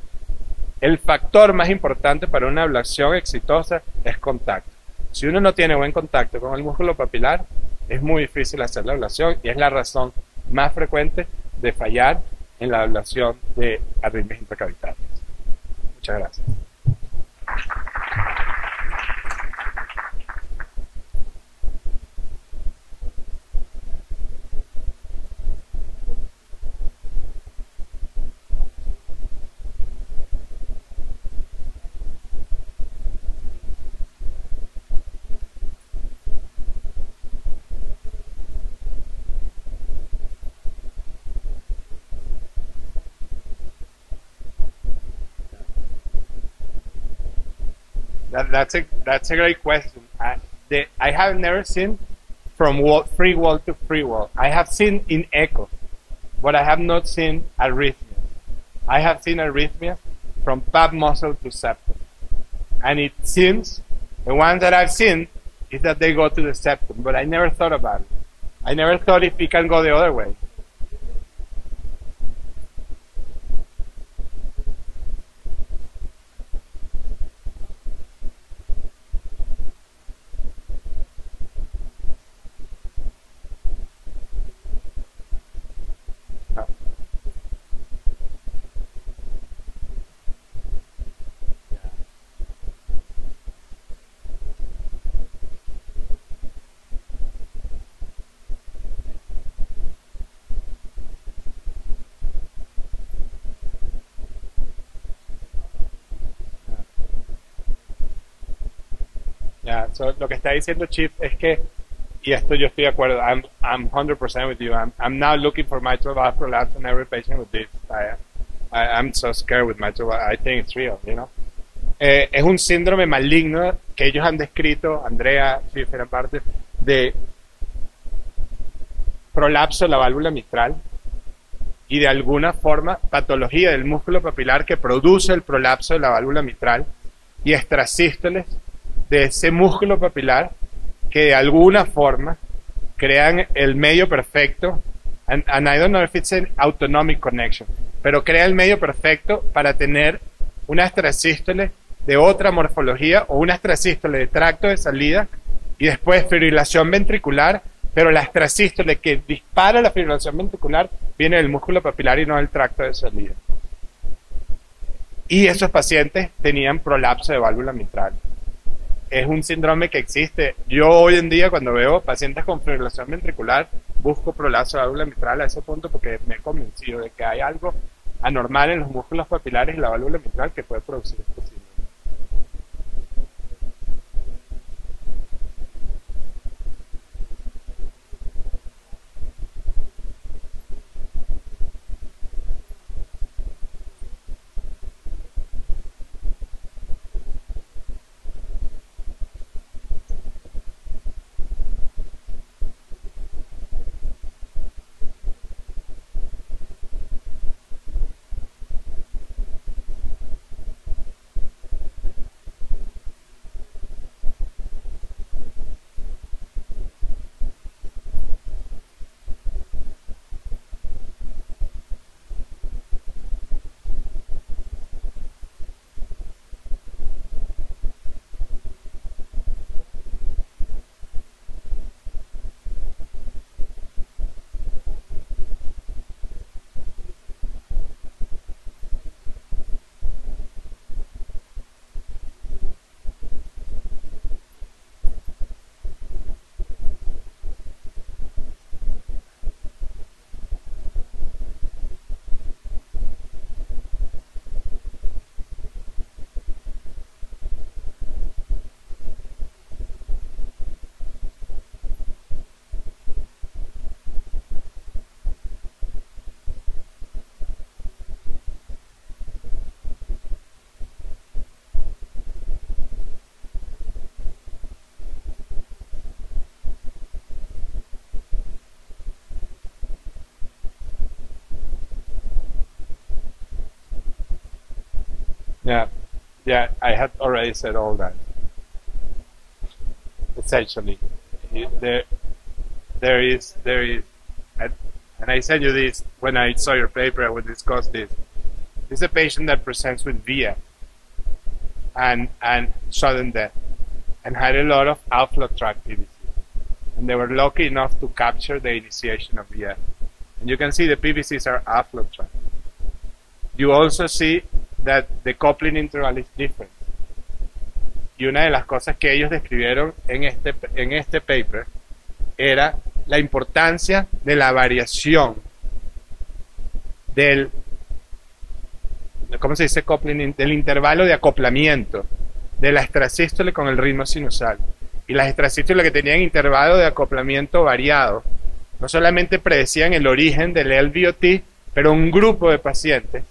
el factor más importante para una ablación exitosa es contacto. Si uno no tiene buen contacto con el músculo papilar, es muy difícil hacer la ablación y es la razón más frecuente de fallar en la ablación de arritmias intracavitarias. Muchas gracias. That's a great question. I have never seen from free wall to free wall. I have seen in echo, but I have not seen arrhythmias. I have seen arrhythmias from pap muscle to septum. And it seems, the ones that I've seen, is that they go to the septum, but I never thought about it. I never thought if it can go the other way. Yeah, so lo que está diciendo Chip es que, y esto yo estoy de acuerdo, I'm 100% with you. I'm now looking for mitral valve prolapse in every patient with this. I'm so scared with mitral valve. I think it's real, you know. Es un síndrome maligno que ellos han descrito, Andrea, Chip, eran parte de prolapso de la válvula mitral y de alguna forma patología del músculo papilar que produce el prolapso de la válvula mitral y extrasístoles de ese músculo papilar que de alguna forma crean el medio perfecto, and I don't know if it's an autonomic connection, pero crea el medio perfecto para tener una extrasístole de otra morfología o una extrasístole de tracto de salida y después fibrilación ventricular, pero la extrasístole que dispara la fibrilación ventricular viene del músculo papilar y no del tracto de salida. Y esos pacientes tenían prolapso de válvula mitral. Es un síndrome que existe. Yo hoy en día cuando veo pacientes con fibrilación ventricular busco prolapso de válvula mitral a ese punto porque me he convencido de que hay algo anormal en los músculos papilares y la válvula mitral que puede producir este síndrome. Yeah, I had already said all that. Essentially, there is, and I sent you this when I saw your paper. I would discuss this. This is a patient that presents with VIA and sudden death, and had a lot of outflow tract PVC, and they were lucky enough to capture the initiation of VIA. And you can see the PVCs are outflow tract. You also see that the coupling interval is different. Y una de las cosas que ellos describieron en este paper era la importancia de la variación del, ¿cómo se dice coupling? Del intervalo de acoplamiento de la extrasístole con el ritmo sinusal. Y las extrasístoles que tenían intervalo de acoplamiento variado no solamente predecían el origen del LVOT, pero un grupo de pacientes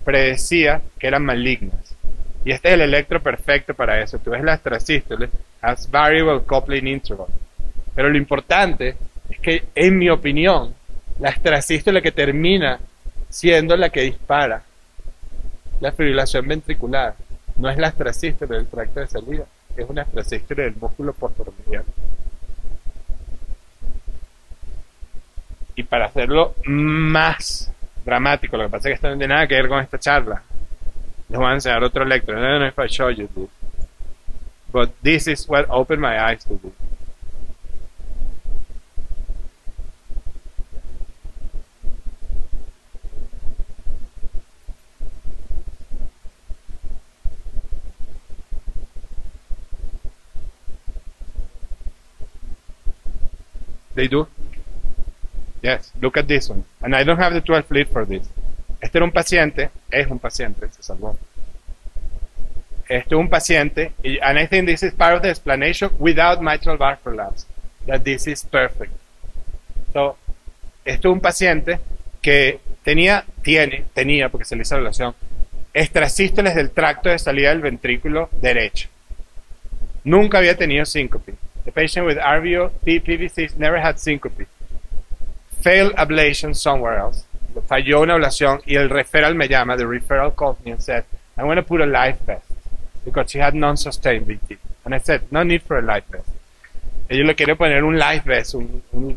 predecía que eran malignas. Y este es el electro perfecto para eso. Tú ves la extrasístole as variable coupling interval. Pero lo importante es que, en mi opinión, la extrasístole que termina siendo la que dispara la fibrilación ventricular no es la extrasístole del tracto de salida, es una extrasístole del músculo postoromedial. Y para hacerlo más dramático, lo que pasa es que esto no tiene nada que ver con esta charla. Les voy a enseñar otro electro. I don't know if I show you this, but this is what opened my eyes to this. They do? Yes, look at this one. And I don't have the 12 lead for this. Este era un paciente, es un paciente, se salvó. un paciente, and I think this is part of the explanation without mitral valve prolapse, that this is perfect. So, un paciente que tenía, porque se le hizo la evaluación, extrasístoles del tracto de salida del ventrículo derecho. Nunca había tenido síncope. The patient with RVO PVCs never had syncope. Failed ablation somewhere else. Falló una ablación y el referral me llama, the referral called me and said, I want to put a life vest because she had non-sustained VT. And I said, no need for a life vest. Ellos le quieren poner un life vest,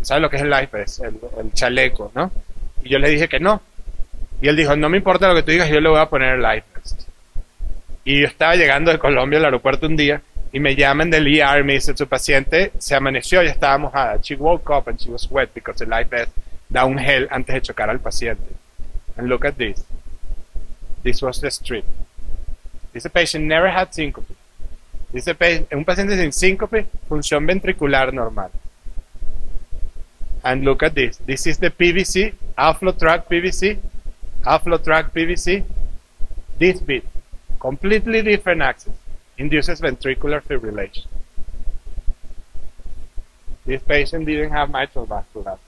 ¿sabes lo que es el life vest? El chaleco, ¿no? Y yo le dije que no. Y él dijo, no me importa lo que tú digas, yo le voy a poner el life vest. Y yo estaba llegando de Colombia al aeropuerto un día y me llaman del ER y me dicen, su paciente se amaneció y estaba mojada. She woke up and she was wet because the life vest da un gel antes de chocar al paciente. And look at this. This was the strip. This patient never had syncope. Un paciente sin síncope, función ventricular normal. And look at this. This is the PVC, outflow tract PVC, this bit, completely different axis, induces ventricular fibrillation. This patient didn't have mitral valve prolapse.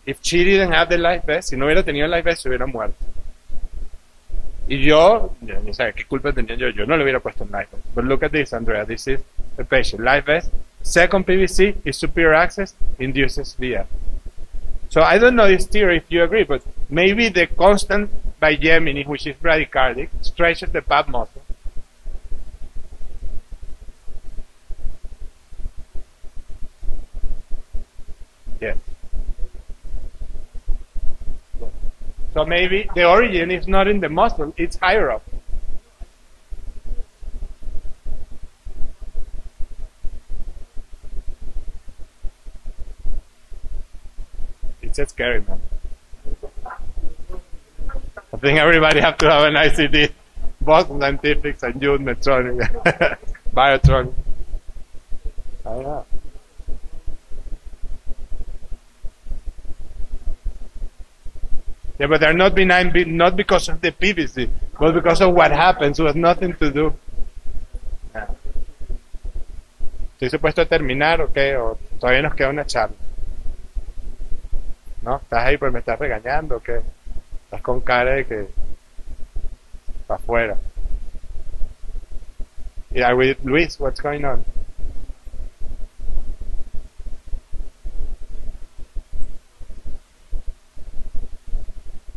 If she didn't have the life vest, si no hubiera tenido el life vest, se hubiera muerto. Y yo no sé qué culpa tenía yo no le hubiera puesto un life vest. But look at this, Andrea, this is the patient, life vest, second PVC is superior access, induces VF. So I don't know, Steve, if you agree, but maybe the constant bigeminy, which is bradycardic, stretches the pap muscle. Yes. So maybe the origin is not in the muscle, it's higher up. It's a scary, man. I think everybody have to have an ICD. Boston Scientific, St. Jude, Medtronic, Biotronic. I know. Yeah, but they're not benign, not because of the PVC, but because of what happens. It has nothing to do. Yeah. ¿Estoy supuesto a terminar o qué? ¿O todavía nos queda una charla? ¿No? ¿Estás ahí porque me estás regañando o qué? Estás con cara de que para afuera. Yeah, with Luis, what's going on?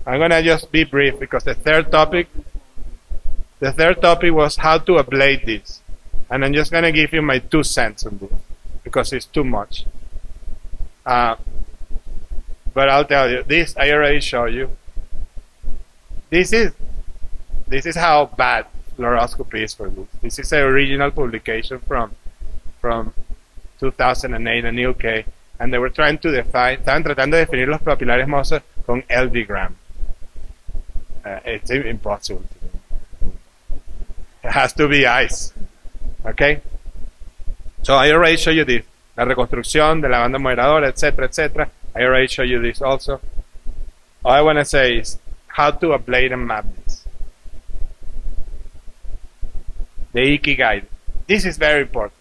I'm gonna just be brief because the third topic was how to ablate this. And I'm just gonna give you my 2 cents on this because it's too much. But I'll tell you, this I already showed you. This is how bad fluoroscopy is for this. This is an original publication from 2008 in the UK, and they were estaban tratando de definir los papilares Moser con LV-gram. It's impossible to do. It has to be ice. Okay? So I already showed you this. La reconstrucción de la banda moderadora, etc., etc. I already showed you this also. All I want to say is how to ablate and map this. The ICI guide. This is very important.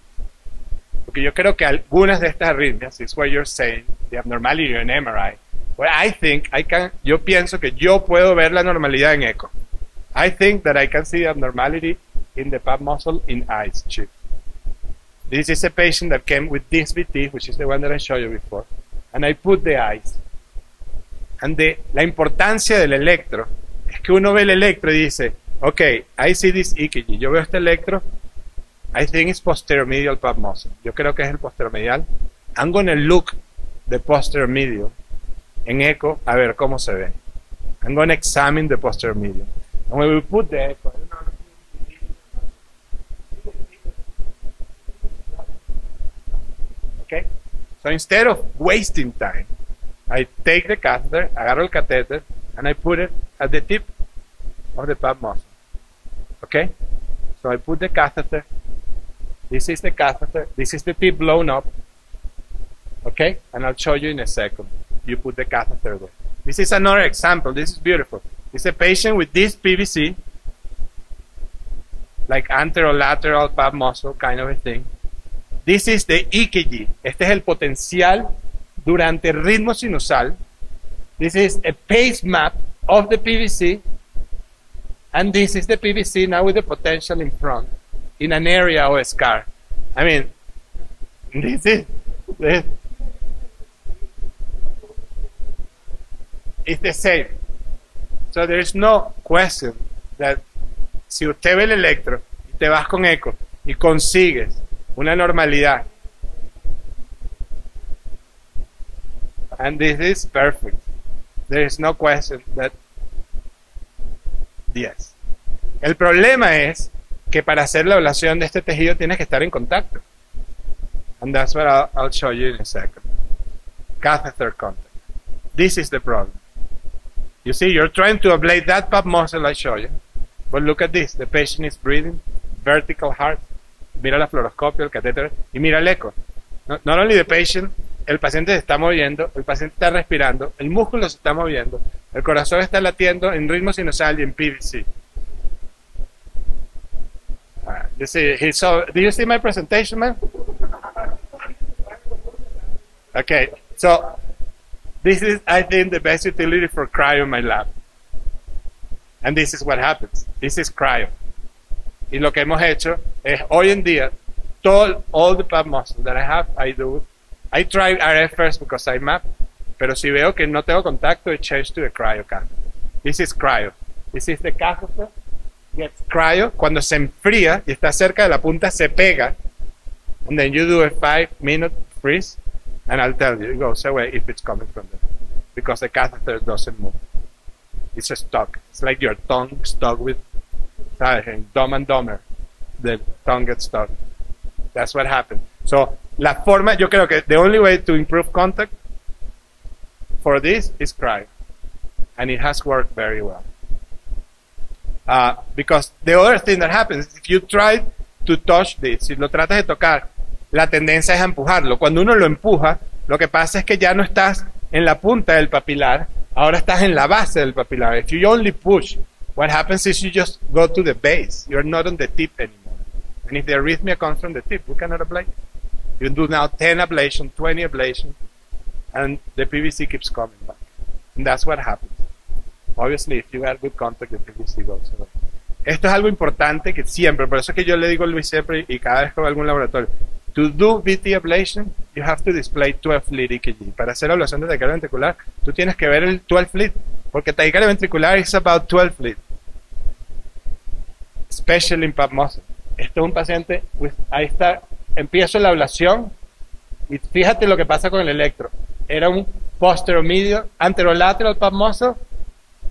Porque yo creo que algunas de estas arritmias, is what you're saying, the abnormality in MRI, well, yo pienso que yo puedo ver la normalidad en eco. I think that I can see the abnormality in the pap muscle in eyes chip. This is a patient that came with this VT, which is the one that I showed you before, and I put the eyes. And la importancia del electro es que uno ve el electro y dice, okay, I see this EKG. Yo veo este electro, I think it's posterior medial pap muscle. Yo creo que es el posterior medial. I'm going to look the posterior medial en eco a ver cómo se ve. I'm going to examine the posterior medial. And when we put the echo, okay? So instead of wasting time, I take the catheter, agarro el catheter, and I put it at the tip of the pap muscle. Okay? So I put the catheter. This is the catheter. This is the tip blown up. Okay? And I'll show you in a second. You put the catheter there. This is another example. This is beautiful. It's a patient with this PVC. like anterolateral pap muscle kind of a thing. This is the EKG. Este es el potencial durante el ritmo sinusal. This is a pace map of the PVC, and this is the PVC now with the potential in front, in an area of a scar. I mean, this is it's the same. So there is no question that si usted ve el electro y te vas con eco y consigues una normalidad, and this is perfect. There is no question that yes. El problema es que para hacer la ablación de este tejido tienes que estar en contacto. And that's what I'll show you in a second. Catheter contact. This is the problem. You see, you're trying to ablate that pap muscle I show you. But look at this. The patient is breathing, vertical heart. Mira la fluoroscopio, el catéter, y mira el eco. Not only the patient, el paciente se está moviendo, el paciente está respirando, el músculo se está moviendo, el corazón está latiendo en ritmo sinusal y en PVC. Do you see my presentation, man? Okay, so this is, I think, the best utility for cryo in my lab. And this is what happens. This is cryo. Y lo que hemos hecho es, hoy en día, all the pap muscles that I try RF first because I map, pero si veo que no tengo contacto, I change to the cryo catheter. This is cryo. This is the catheter. Gets cryo. Cuando se enfría y está cerca de la punta, se pega. And then you do a 5-minute freeze, and I'll tell you, it goes away if it's coming from there. Because the catheter doesn't move. It's stuck. It's like your tongue stuck with, ¿sabes? Dumb and Dumber. The tongue gets stuck. That's what happens. So, la forma, yo creo que the only way to improve contact for this is cryo. And it has worked very well. Because the other thing that happens, if you try to touch this, si lo tratas de tocar, la tendencia es a empujarlo. Cuando uno lo empuja, lo que pasa es que ya no estás en la punta del papilar, ahora estás en la base del papilar. If you only push, what happens is you just go to the base. You're not on the tip anymore. And if the arrhythmia comes from the tip, you cannot ablate. You do now 10 ablation, 20 ablation, and the PVC keeps coming back. And that's what happens. Obviously, if you have good contact, the PVC goes away. Esto es algo importante que siempre, por eso es que yo le digo a Luis siempre y cada vez que voy a algún laboratorio, to do VT ablation, you have to display 12 lead EKG. Para hacer ablación de taquicardia ventricular, tú tienes que ver el 12 lead, porque taquicardia ventricular is about 12 lead. Especially in pap muscle. Esto es un paciente, ahí está, empiezo la ablación y fíjate lo que pasa con el electro. Era un posteromedial, anterolateral pap muscle.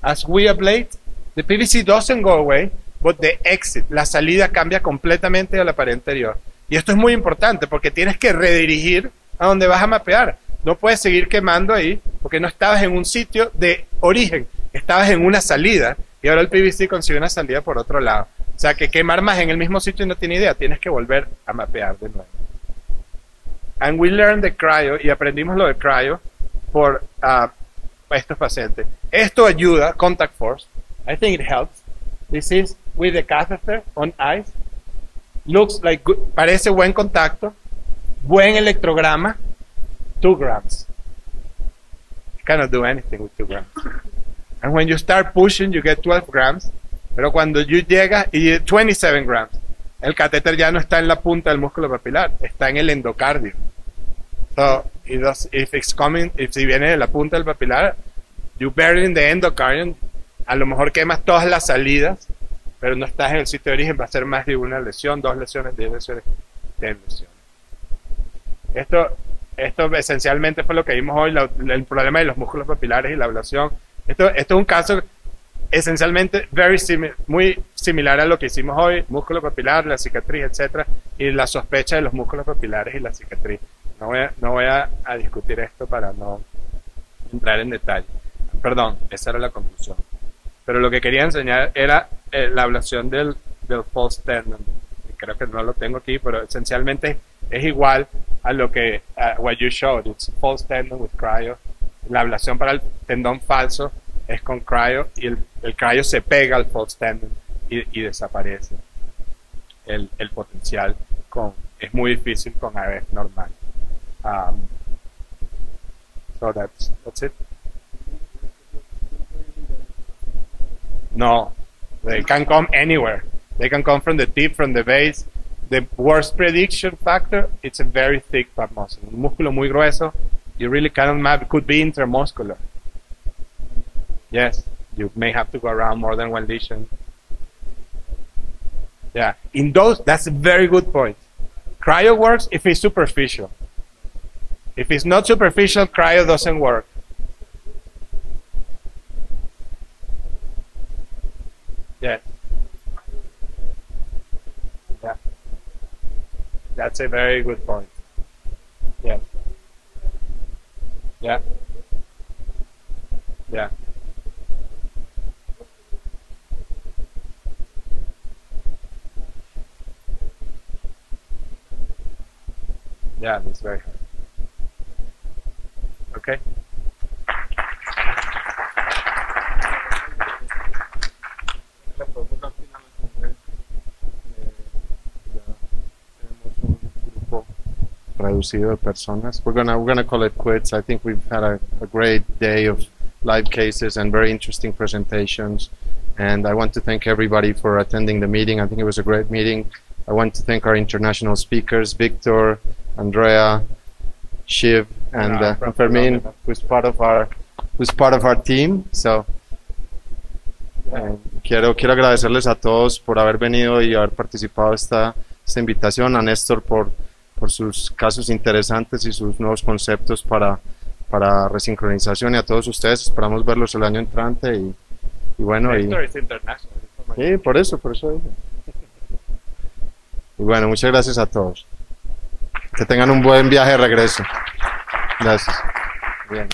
As we ablate, the PVC doesn't go away, but the exit, la salida cambia completamente a la pared anterior. Y esto es muy importante porque tienes que redirigir a donde vas a mapear. No puedes seguir quemando ahí porque no estabas en un sitio de origen, estabas en una salida y ahora el PVC consigue una salida por otro lado. O sea que quemar más en el mismo sitio y no tiene idea, tienes que volver a mapear de nuevo. And we learned the cryo, y aprendimos lo de cryo por estos pacientes. Esto ayuda, contact force. I think it helps. This is with the catheter on ice. Looks like good, parece buen contacto, buen electrograma, 2 grams. You cannot do anything with 2 grams. And when you start pushing, you get 12 grams. Pero cuando you llega y 27 grams, el catéter ya no está en la punta del músculo papilar, está en el endocardio. So, if si viene de la punta del papilar, you bury it in the endocardium, a lo mejor quemas todas las salidas, pero no estás en el sitio de origen, va a ser más de una lesión, 2 lesiones, 10 lesiones, 10 lesiones. Esto esencialmente fue lo que vimos hoy, el problema de los músculos papilares y la ablación. Esto es un caso esencialmente muy similar a lo que hicimos hoy, músculo papilar, la cicatriz, etcétera, y la sospecha de los músculos papilares y la cicatriz. No voy a discutir esto para no entrar en detalle. Perdón, esa era la conclusión. Pero lo que quería enseñar era la ablación del false tendon. Creo que no lo tengo aquí, pero esencialmente es igual a lo que what you showed. It's false tendon with cryo. La ablación para el tendón falso es con cryo y el cryo se pega al false tendon y desaparece. el potencial es muy difícil con AF normal. Um, so that's it. No, they can come anywhere. They can come from the tip, from the base. The worst prediction factor, it's a very thick pap muscle. Un músculo muy grueso, you really cannot map. It could be intermuscular. Yes, you may have to go around more than one lesion. Yeah, in those, that's a very good point. Cryo works if it's superficial. If it's not superficial, cryo doesn't work. Yeah. Yeah. That's a very good point. Yeah. Yeah. Yeah. Yeah, that's very hard. Okay. La podemos dar fin a la conferencia. Ya tenemos un grupo reducido de personas. We're gonna call it quits. I think we've had a great day of live cases and very interesting presentations. And I want to thank everybody for attending the meeting. I think it was a great meeting. I want to thank our international speakers, Victor, Andrea, Shiv, and Fermin, who's part of our team. So quiero agradecerles a todos por haber venido y haber participado de esta invitación, a Néstor por sus casos interesantes y sus nuevos conceptos para resincronización, y a todos ustedes esperamos verlos el año entrante y bueno, Néstor es international. Sí, por eso dije. Y bueno, muchas gracias a todos. Que tengan un buen viaje de regreso. Gracias. Bien.